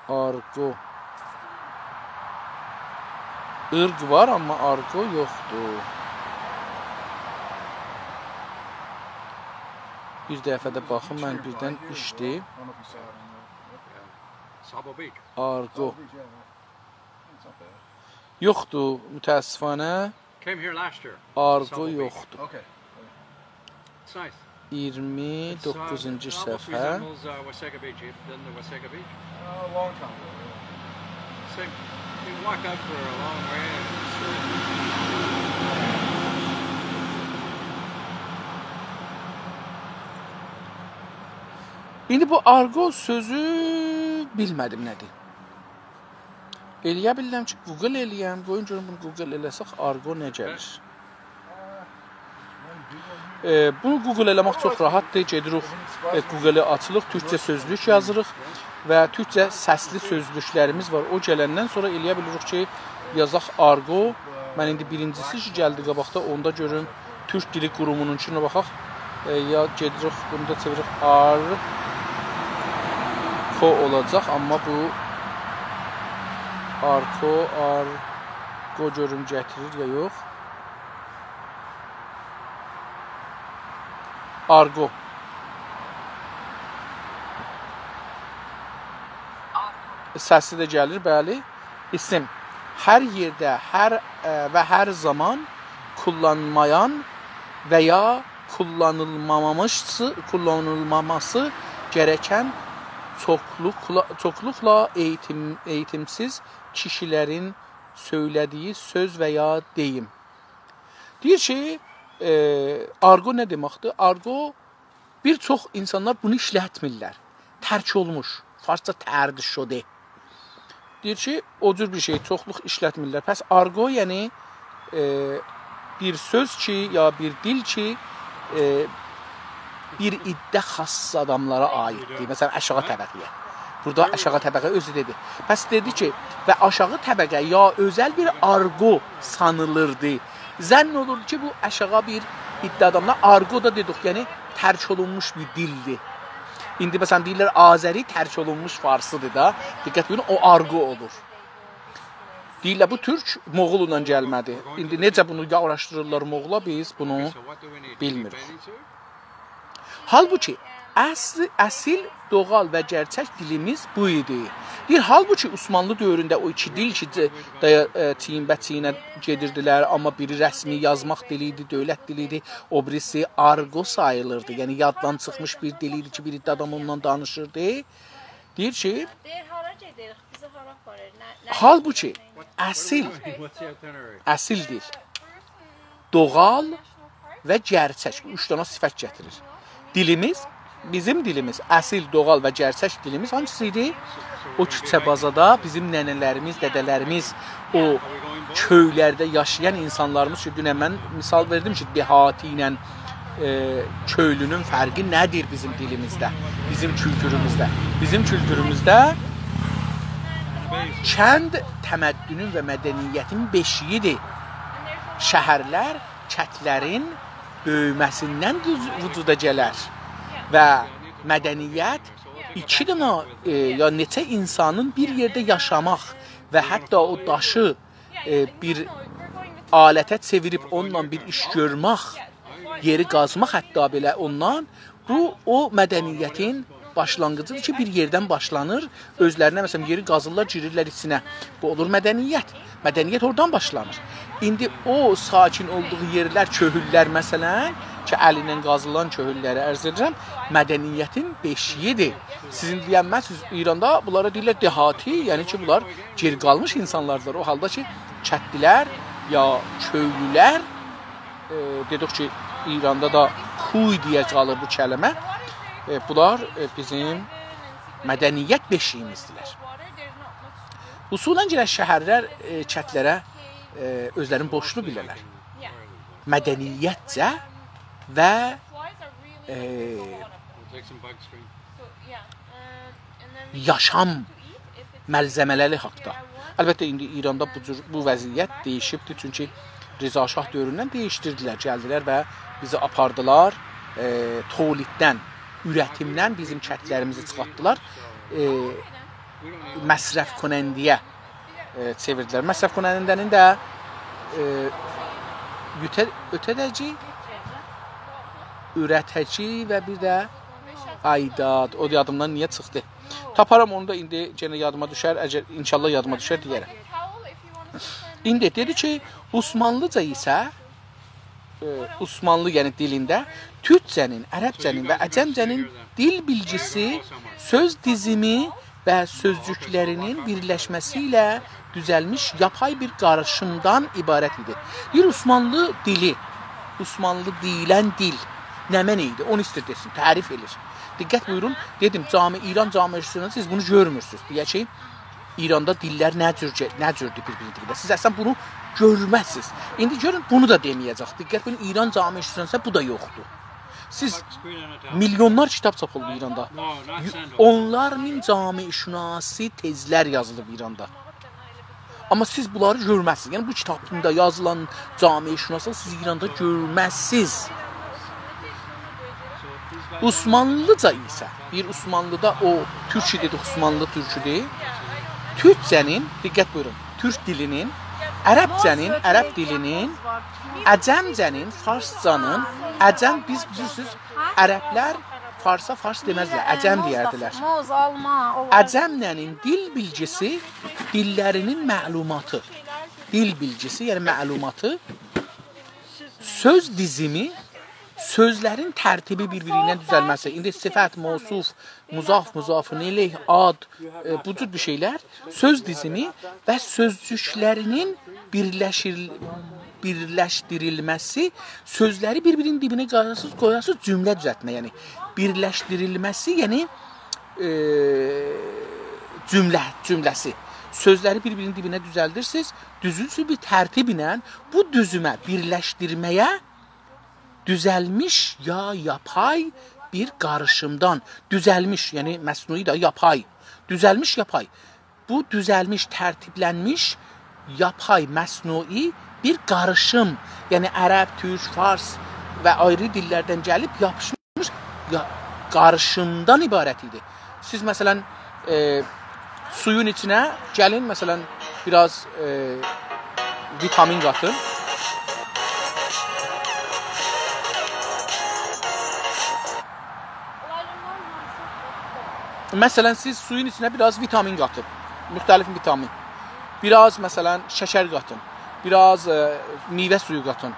argo. Irq var, amma argo yoxdur. Bir dəfə də baxın, mən birdən işdi. Argo. Yoxdur, mütəəssifanə. Argo yoxdur. 29-cu səhifə. İndi bu argo sözü bilmədim nədir. Eləyə bilirəm ki, Google eləyəm. Qoyun görün bunu Google eləsək, argo nə gəlir? Bunu Google eləmək çox rahatdır. Gedirik, Google-i açılıq, türkçə sözlük yazırıq və türkçə səsli sözlüklərimiz var. O gələndən sonra eləyə bilirik ki, yazaq argo. Mən indi birincisi ki, gəldi qabaqda, onda görün, Türk Dili Qurumunun içinə baxaq. Ya gedirik, bunu da çeviririk, arko olacaq, amma bu argo görün gətirir ya yox. Argo. Səsi də gəlir, bəli. İsim. Hər yerdə, və hər zaman kullanmayan və ya kullanılmaması gereken çoxluqla eğitimsiz kişilərin söylədiyi söz və ya deyim. Deyir ki, argo nə deməkdir? Argo, bir çox insanlar bunu işlətmirlər. Tərk olmuş. Farsça tərd şode. Deyir ki, o cür bir şey, çoxluq işlətmirlər. Pəs argo, yəni bir söz ki, ya bir dil ki, bir iddə xass adamlara aiddir. Məsələn, aşağı təbəqəyə. Burada aşağı təbəqə özü dedi. Pəs dedi ki, və aşağı təbəqə ya özəl bir argo sanılırdı. Zənn olurdu ki, bu aşağı bir iddə adamlar. Argo da dedik, yəni tərk olunmuş bir dildir. İndi məsələn deyirlər, Azəri tərk olunmuş farsıdır da. Diqqət buyurun, o argo olur. Deyirlər, bu türk Moğolundan gəlmədi. İndi necə bunu araşdırırlar Moğola, biz bunu bilmirik. Halbuki, əsil, doğal və gerçək dilimiz bu idi. Deyir, halbuki Osmanlı dövründə o iki dil ki, çiyin-bə-çiyinə gedirdilər, amma biri rəsmi yazmaq dili idi, dövlət dili idi, o birisi argo sayılırdı. Yəni, yaddan çıxmış bir dil idi ki, bir iddə adam ondan danışırdı. Deyir ki, halbuki, əsil dil, doğal və gerçək, bu üç dana sifət gətirir. Dilimiz, bizim dilimiz, əsil, doğal və gerçək dilimiz hangisi idi? O küçə bazada bizim nənələrimiz, dədələrimiz, o köylərdə yaşayan insanlarımız ki, dünən mən misal verdim ki, dehati ilə köylünün fərqi nədir bizim dilimizdə, bizim kültürümüzdə? Bizim kültürümüzdə kənd təməddünün və mədəniyyətin beşiyidir. Şəhərlər, kətlərin böyüməsindən vücuda gələr və mədəniyyət iki dənə ya neçə insanın bir yerdə yaşamaq və hətta o daşı bir alətə çevirib onunla bir iş görmək, yeri qazmaq hətta belə ondan, bu o mədəniyyətin başlanğıcıdır ki, bir yerdən başlanır, özlərinə məsələn yeri qazırlar, girirlər içinə. Bu olur mədəniyyət. Mədəniyyət oradan başlanır. İndi o sakin olduğu yerlər, köhüllər məsələn, ki, əlinlə qazılan köhülləri ərz edirəm, mədəniyyətin beşiyidir. Sizin deyənməzsiniz, İranda bunlara deyirlər dehati, yəni ki, bunlar geri qalmış insanlardır. O halda ki, kəndlilər ya köylülər, dedik ki, İranda da huy deyə qalır bu kəlmə, bunlar bizim mədəniyyət beşiyimizdirlər. Usulən girən şəhərlər, kəndlərə özlərini borclu bilərlər. Mədəniyyətcə və yaşam məlzəmələri haqda. Əlbəttə, indi İranda bu vəziyyət dəyişibdir, çünki Rıza Şah dövründən dəyişdirdilər, gəldilər və bizi apardılar, toliddən, ürətimdən bizim kəndlərimizi çıxartdılar, məsrəf konəndiyə çevirdilər. Məsrəf konəndənin də ötədəci, ürətəci və bir də aydad, o yadımdan niyə çıxdı? Taparam onu da indi yenə yadıma düşər, əgər inşallah yadıma düşər deyərəm. İndi dedi ki, Osmanlıca isə, Osmanlı yəni dilində, Türkcənin, Ərəbcənin və Əcəmcənin dil bilgisi, söz dizimi və sözcüklərinin birləşməsi ilə düzəlmiş yapay bir qarışımdan ibarət idi. Bir Osmanlı dili, Osmanlı deyilən dil nə mənə idi? Onu istir desin, tərif edir. Diqqət buyurun, dedim, İran camiəçisində siz bunu görmürsünüz. Deyək ki, İranda dillər nə cürdür bir-birinə. Siz əslən bunu görməzsiniz. İndi görün, bunu da deməyəcək. Diqqət buyurun, İran camiəçisində bu da yoxdur. Siz milyonlar kitab çap oldu İranda. Onlar min cami-şünasi tezlər yazılıb İranda. Amma siz bunları görməzsiniz. Yəni bu kitabında yazılan cami-şünasını siz İranda görməzsiniz. Osmanlıca isə, bir Osmanlıda o türkçü dedik, Osmanlı türkçüdür. Türkcənin, diqqət buyurun, türk dilinin, Ərəbcənin, ərəb dilinin, Əcəmcənin, farscanın, Əcəm biz bilirsiniz, ərəblər farsa fars deməzlər, Əcəm deyərdilər. Əcəmlərin dil bilgisi, dillərinin məlumatı, dil bilgisi, yəni məlumatı, söz dizimi, sözlərin tərtibi bir-birindən düzəlməsi. İndi sifət, mövsuf, muzaf, muzafın eleyh, ad, bu cür bir şeylər, söz dizimi və sözcüklərinin birləşdirilməsi, sözləri bir-birinin dibinə qoyasız cümlə düzəltmə, yəni birləşdirilməsi, yəni cümləsi. Sözləri bir-birinin dibinə düzəldirsiniz, düzülsün bir tərtiblə bu düzümə, birləşdirməyə düzəlmiş ya yapay bir qarışımdan, düzəlmiş, yəni məsnui da yapay, düzəlmiş yapay. Bu düzəlmiş, tərtiblənmiş yapay, məsnui bir qarışım, yəni ərəb, türk, fars və ayrı dillərdən gəlib yapışmış qarışımdan ibarət idi. Siz məsələn suyun içinə gəlin, məsələn biraz vitamin qatın. Məsələn, siz suyun içinə biraz vitamin qatın, müxtəlif vitamin. Biraz, məsələn, şəkər qatın, biraz meyvə suyu qatın.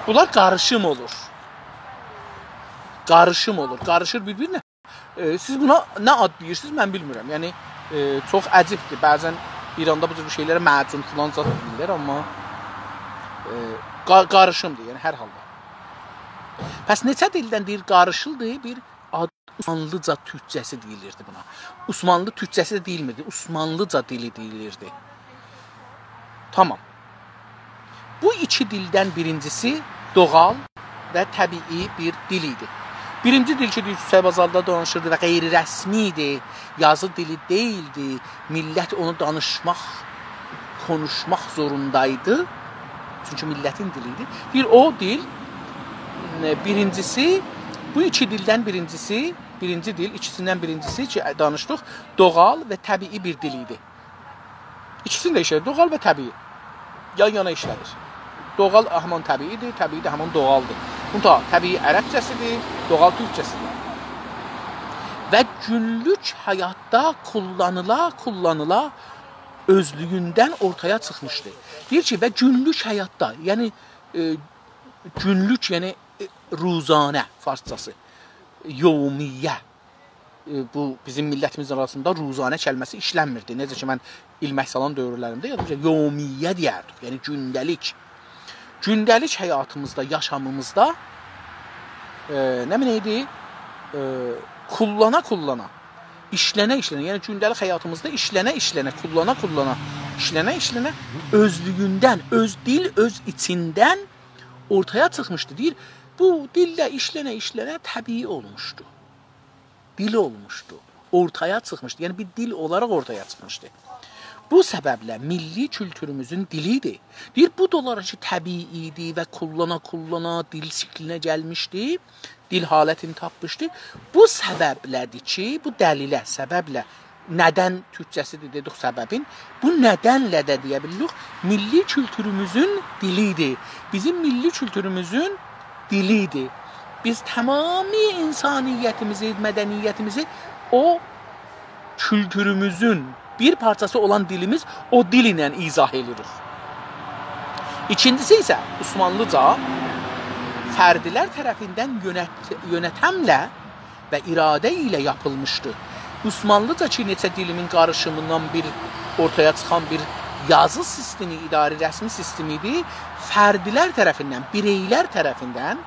Bunlar qarışım olur. Qarışım olur, qarışır bir-birinə. Siz buna nə ad deyirsiniz, mən bilmirəm. Yəni, çox əcibdir. Bəzən İranda bu cür şeylərə məcun filan zat deyirlər, amma qarışımdır, yəni hər halda. Bəs neçə dildən deyir, qarışıldır, bir Osmanlıca türkcəsi deyilirdi buna. Osmanlı türkcəsi də deyilmirdi, Osmanlıca dili deyilirdi. Tamam. Bu iki dildən birincisi doğal və təbii bir dil idi. Birinci dil ki, Səhbazalda danışırdı və qeyri-rəsmi idi, yazı dili deyildi, millət onu danışmaq, konuşmaq zorundaydı. Çünki millətin dili idi. Bir o dil, birincisi Bu iki dildən birinci dil, ikisindən birincisi ki, danışdıq, doğal və təbii bir dil idi. İkisini də işlədir, doğal və təbii. Yan-yana işlədir. Doğal həman təbiidir, təbii də həman doğaldır. Bunun təbii ərəbcəsidir, doğal türkçəsidir. Və günlük həyatda kullanıla özlüyündən ortaya çıxmışdı. Deyir ki, və günlük həyatda, yəni günlük, yəni ruzanə farsçası, yevmiyyə. Bu bizim millətimizin arasında ruzanə kəlməsi işlənmirdi. Necə ki, mən ilmək salan dövrlərimdə yadımca yevmiyyə deyərdik. Yəni gündəlik. Gündəlik həyatımızda, yaşamımızda nə idi? Kullana, işlənə, yəni gündəlik həyatımızda işlənə, kullana, işlənə, özlüyündən, öz dil, öz içindən ortaya çıxmışdı. Deyir, bu dillə işlənə təbii olmuşdu. Dil olmuşdu, ortaya çıxmışdı. Yəni bir dil olaraq ortaya çıxmışdı. Bu səbəblə milli kültürümüzün dilidir. Deyir, bu da olaraq ki, təbii idi və kullana dil şəklinə gəlmişdi, dil halətini tapmışdı. Bu səbəblədir ki, bu dəlilə, səbəblə, nədən türkçəsidir dedik səbəbin, bu nədənlə də deyə bilirik, milli kültürümüzün dilidir. Bizim milli kültürümüzün dilidir. Biz tamami insaniyyətimizi, mədəniyyətimizi o kültürümüzün bir parçası olan dilimiz o dil ilə izah edirik. İkincisi isə Osmanlıca fərdilər tərəfindən yönətəmlə və iradə ilə yapılmışdı. Osmanlıca ki, neçə dilimin qarışımından ortaya çıxan bir yazı sistemi, idari rəsmi sistemi idi, fərdilər tərəfindən, bireylər tərəfindən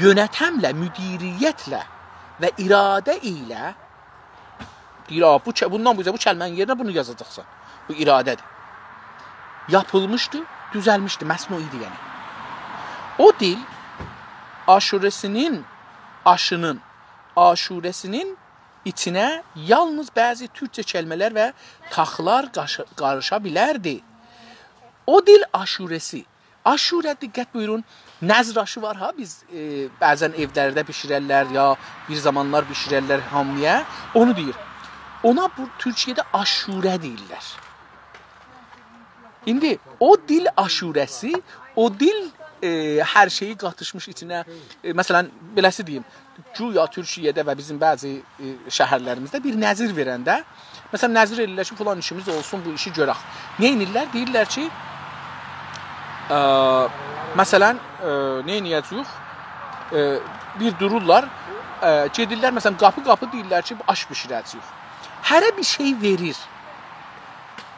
yönətəmlə, müdiriyyətlə və iradə ilə deyir, bundan bu kəlmənin yerinə bunu yazacaqsan. Bu iradədir. Yapılmışdı, düzəlmişdi, məsnuidir yəni. O dil aşurəsinin içinə yalnız bəzi türkçə kəlmələr və taxlar qarışa bilərdi. O dil aşurəsi. Aşurə, diqqət buyurun, nəzr aşı var ha, biz bəzən evlərdə bişirərlər ya bir zamanlar bişirərlər hamıya, onu deyir. Ona bu Türkiyədə aşurə deyirlər. İndi o dil aşurəsi, o dil hər şeyi qatışmış içinə, məsələn, beləsi deyim, güya Türkiyədə və bizim bəzi şəhərlərimizdə bir nəzir verəndə, məsələn, nəzir edirlər ki, falan işimiz olsun, bu işi görək. Nə edirlər? Deyirlər ki, məsələn, nə edəcəyik? Bir dururlar, gedirlər, məsələn, qapı deyirlər ki, aş bişirəcəyik. Hərə bir şey verir.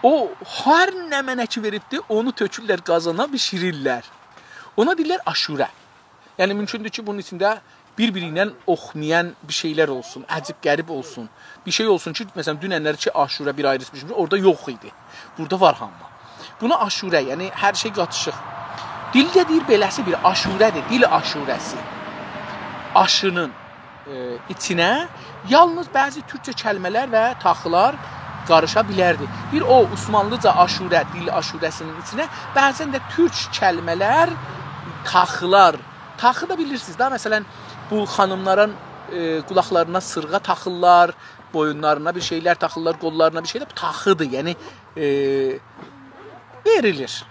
O, hər nə mənə ki veribdir, onu tökürlər qazana, bişirirlər. Ona deyirlər aşurə. Yəni, mümkündür ki, bunun içində bir-biri ilə oxumayan bir şeylər olsun, əcib qərib olsun. Bir şey olsun ki, məsələn, dünənləri ki, aşurə bir ayrı pişmiş, orada yox idi. Burada var hamma. Buna aşurə, yəni hər şey qatışıq. Dildə deyir, beləsi bir aşurədir, dil aşurəsi. Aşının içinə yalnız bəzi türkçə kəlmələr və taxlar qarışa bilərdi. Bir o Osmanlıca aşurə, dil aşurəsinin içinə bəzən də türk kəlmələr, taxlar. Taxı da bilirsiniz da, məsələn, bu xanımların qulaqlarına sırğa taxırlar, boyunlarına bir şeylər taxırlar, qollarına bir şeylər. Bu taxıdır, yəni verilir.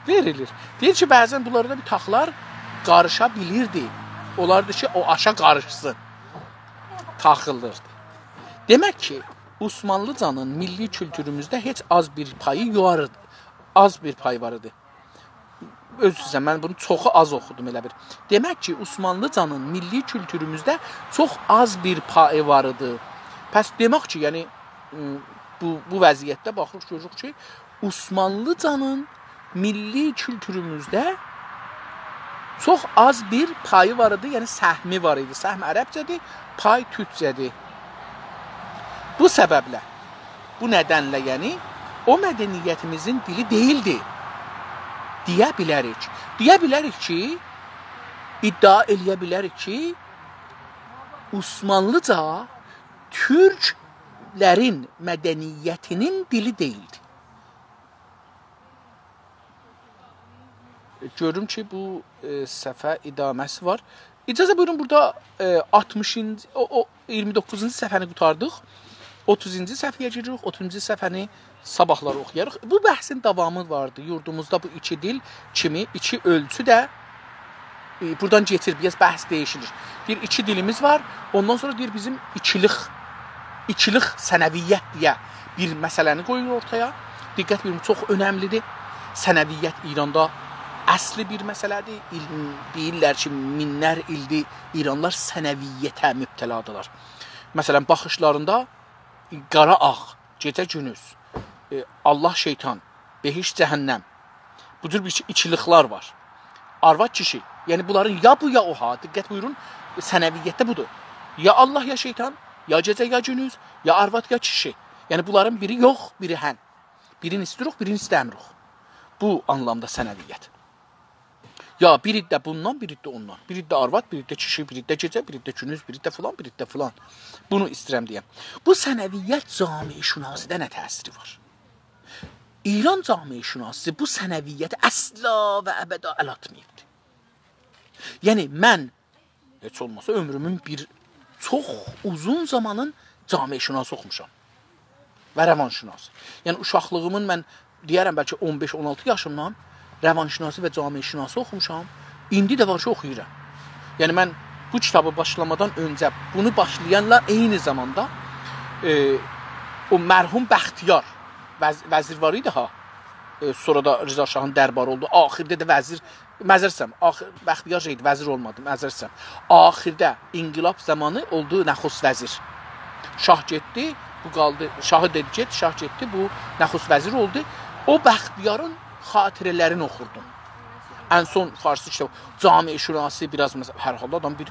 Deyir ki, bəzən bunlarda bir taxlar qarışa bilirdi. Olardı ki, o aşa qarışsın. Taxılırdı. Demək ki, Osmanlıcanın milli kültürümüzdə heç az bir payı var idi. Özünüzə, mən bunu çoxu az oxudum elə bir. Demək ki, Osmanlıcanın milli kültürümüzdə çox az bir payı var idi. Pəs demək ki, yəni bu vəziyyətdə baxırıq, görürük ki, Osmanlıcanın milli kültürümüzdə çox az bir payı var idi, yəni səhmi var idi. Səhm ərəbcədir, pay türkcədir. Bu səbəblə, bu nədənlə, yəni, o mədəniyyətimizin dili deyildi. Deyə bilərik. Deyə bilərik ki, iddia eləyə bilərik ki, Osmanlıca türklərin mədəniyyətinin dili deyildi. Görüm ki, bu səhifə idaməsi var. İcazə buyurun, burada 60-cı, 29-cu səhifəni qutardıq. 30-cu səhifəyə giririk, 30-cu səhifəni sabahlar oxuyarıq. Bu bəhsin davamı vardı. Yurdumuzda bu iki dil kimi, iki ölçü də buradan getir, biraz bəhs değişilir. Bir iki dilimiz var, ondan sonra deyir bizim ikilik sənəviyyət deyə bir məsələni qoyur ortaya. Diqqət verin, çox önəmlidir. Sənəviyyət İranda əsli bir məsələdir. Deyirlər ki, minlər ildir İranlar sənəviyyətə mübtəladılar. Məsələn, baxışlarında qara ağ, gecə günüz, Allah şeytan, behiş cəhənnəm, bu cür bir ikiliklər var. Arvad kişi, yəni bunların ya bu ya o ha, diqqət buyurun, sənəviyyətdə budur. Ya Allah ya şeytan, ya gecə ya günüz, ya arvad ya kişi. Yəni bunların biri yox, biri hən. Birini istirik, birini istəmirik. Bu anlamda sənəviyyət. Ya biri də bundan, biri də ondan. Biri də arvad, biri də kişi, biri də gecə, biri də günüz, biri də filan, biri də filan. Bunu istəyirəm deyəm. Bu sənəviyyət cami-i şünasidə nə təsiri var? İran cami-i şünası bu sənəviyyəti əsla və əbədə əl atmayıbdır. Yəni mən heç olmasa ömrümün bir çox uzun zamanın cami-i şünası oxumuşam. Və rəvan şünası. Yəni uşaqlığımın mən deyərəm bəlkə 15-16 yaşımdan rəvan şünası və cami şünası oxumuşam. İndi də var ki, oxuyuram. Yəni mən bu kitabı başlamadan öncə bunu başlayanlar eyni zamanda o mərhum Bəxtiyar vəzir var idi ha. Sonra da Rıza Şahın dərbarı oldu. Axirdə də vəzir, məzərsəm, Bəxtiyar şeydi, vəzir olmadı, məzərsəm. Axirdə inqilab zamanı oldu nəxus vəzir. Şah getdi, bu qaldı, şahı dedi get, şah getdi, bu nəxus vəzir oldu. O Bəxtiyarın xatirələrini oxurdum. Ən son farsı kitabı, cami-i şünası biraz, məsələn, hər halda adam bir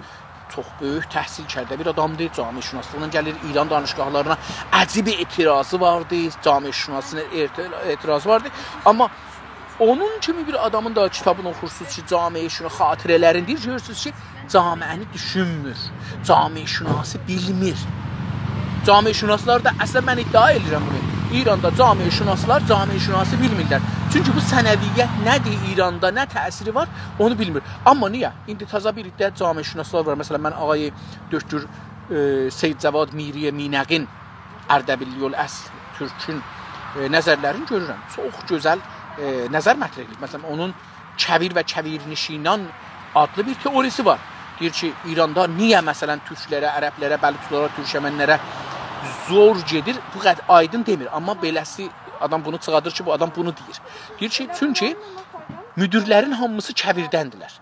çox böyük təhsil kərdə bir adamdır, cami-i şünaslığından gəlir, İran danışqahlarına əcib etirazı vardı, cami-i şünasına etirazı vardı. Amma onun kimi bir adamın da kitabını oxursunuz ki, cami-i şünası xatirələrini deyir, görürsünüz ki, camiəni düşünmür, cami-i şünası bilmir. Cami-i şünaslar da, əslən mən iddia edirəm bunu, İranda cami-i şünaslar cami-i şünası bilmirlər. Çünki bu sənəviyyət nədir İranda, nə təsiri var, onu bilmir. Amma niyə? İndi taza bir iddia cami-i şünaslar var. Məsələn, mən ağayı Döşgür Seyyid Cəvad Miriyə Minəqin Ərdəbil Yol Əsl Türkün nəzərlərini görürəm. Çox gözəl nəzər mətrəh edir. Məsələn, onun Kəvir və Kəvirnişinan adlı bir teorisi var. Deyir ki, İranda niyə məsələn türklərə, ərəblərə, bəlutlara, türkəmənlərə zor gedir, bu qədər aydın demir. Amma beləsi adam bunu çıxadır ki, bu adam bunu deyir. Deyir ki, çünki müdirlərin hamısı Kəvirdəndilər.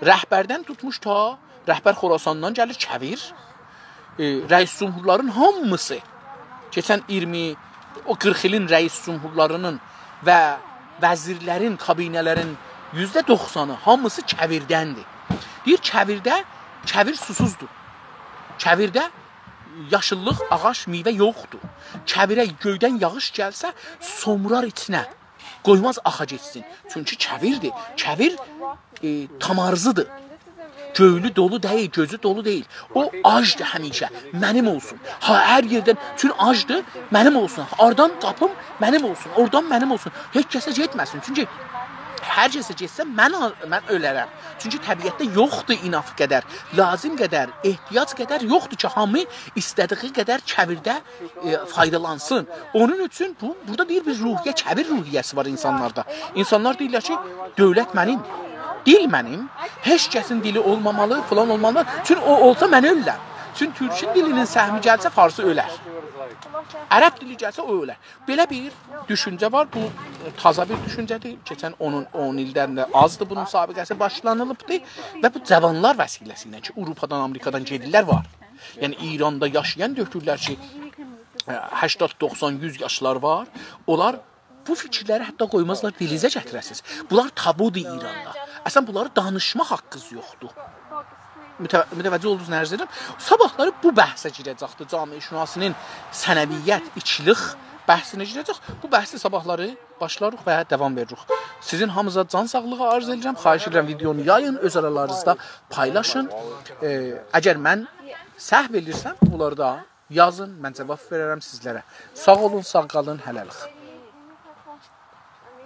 Rəhbərdən tutmuş ta, rəhbər Xorasandan gəlir Kəvir. Rəis cumhurların hamısı, keçən 40 ilin rəis cumhurlarının və vəzirlərin, kabinələrin %90-ı hamısı Kəvirdəndir. Deyir, Kəvir susuzdur. Kəvirdə yaşıllıq, ağac, meyvə yoxdur. Kəvirə göydən yağış gəlsə, somurar içinə. Qoymaz axa geçsin. Çünki kəvirdir. Kəvir tamarzıdır. Göylü dolu deyil, gözü dolu deyil. O acdır həmişə. Mənim olsun. Ha, hər yerdən, çünki acdır, mənim olsun. Oradan qapım mənim olsun. Oradan mənim olsun. Heç kəsə getməsin. Çünki hər kəsə getsə mən ölərəm. Çünki təbiətdə yoxdur inaf qədər, lazım qədər, ehtiyac qədər yoxdur ki, hamı istədiyi qədər kəvirdə faydalansın. Onun üçün burada deyir bir ruhiyyə, kəvir ruhiyyəsi var insanlarda. İnsanlar deyirlər ki, dövlət mənim, dil mənim, heç kəsin dili olmamalı, falan olmamalı. Çünki o olsa mən ölürəm. Çünki türkün dilinin səhmi gəlsə farsı ölər. Ərəb dili gəlsə o ölər. Belə bir düşüncə var. Bu taza bir düşüncədir. Keçən 10 ildən də azdır bunun sabiqəsi başlanılıbdır. Və bu cavanlar vəsiləsi ilə ki, Avropadan, Amerikadan gedirlər var. Yəni İranda yaşayan dökürlər ki, 80, 90, 100 yaşlar var. Onlar bu fikirləri hətta qoymazlar, dilizə gətirəsiniz. Bunlar tabudur İranda. Əslən bunları danışma haqqınız yoxdur. Mütəvəccüh oldunuz nə arz edirəm. Sabahları bu bəhsə girəcəkdir. Cami-i şünasının sənəviyyət, içilik bəhsinə girəcək. Bu bəhsi sabahları başlarıq və davam veririk. Sizin hamıza can sağlığı arz edirəm. Xahiş edirəm videonu yayın, öz aralarınızda paylaşın. Əgər mən səhv edirsəm, bunları da yazın. Mən cavab verərəm sizlərə. Sağ olun, sağ qalın, hələlik.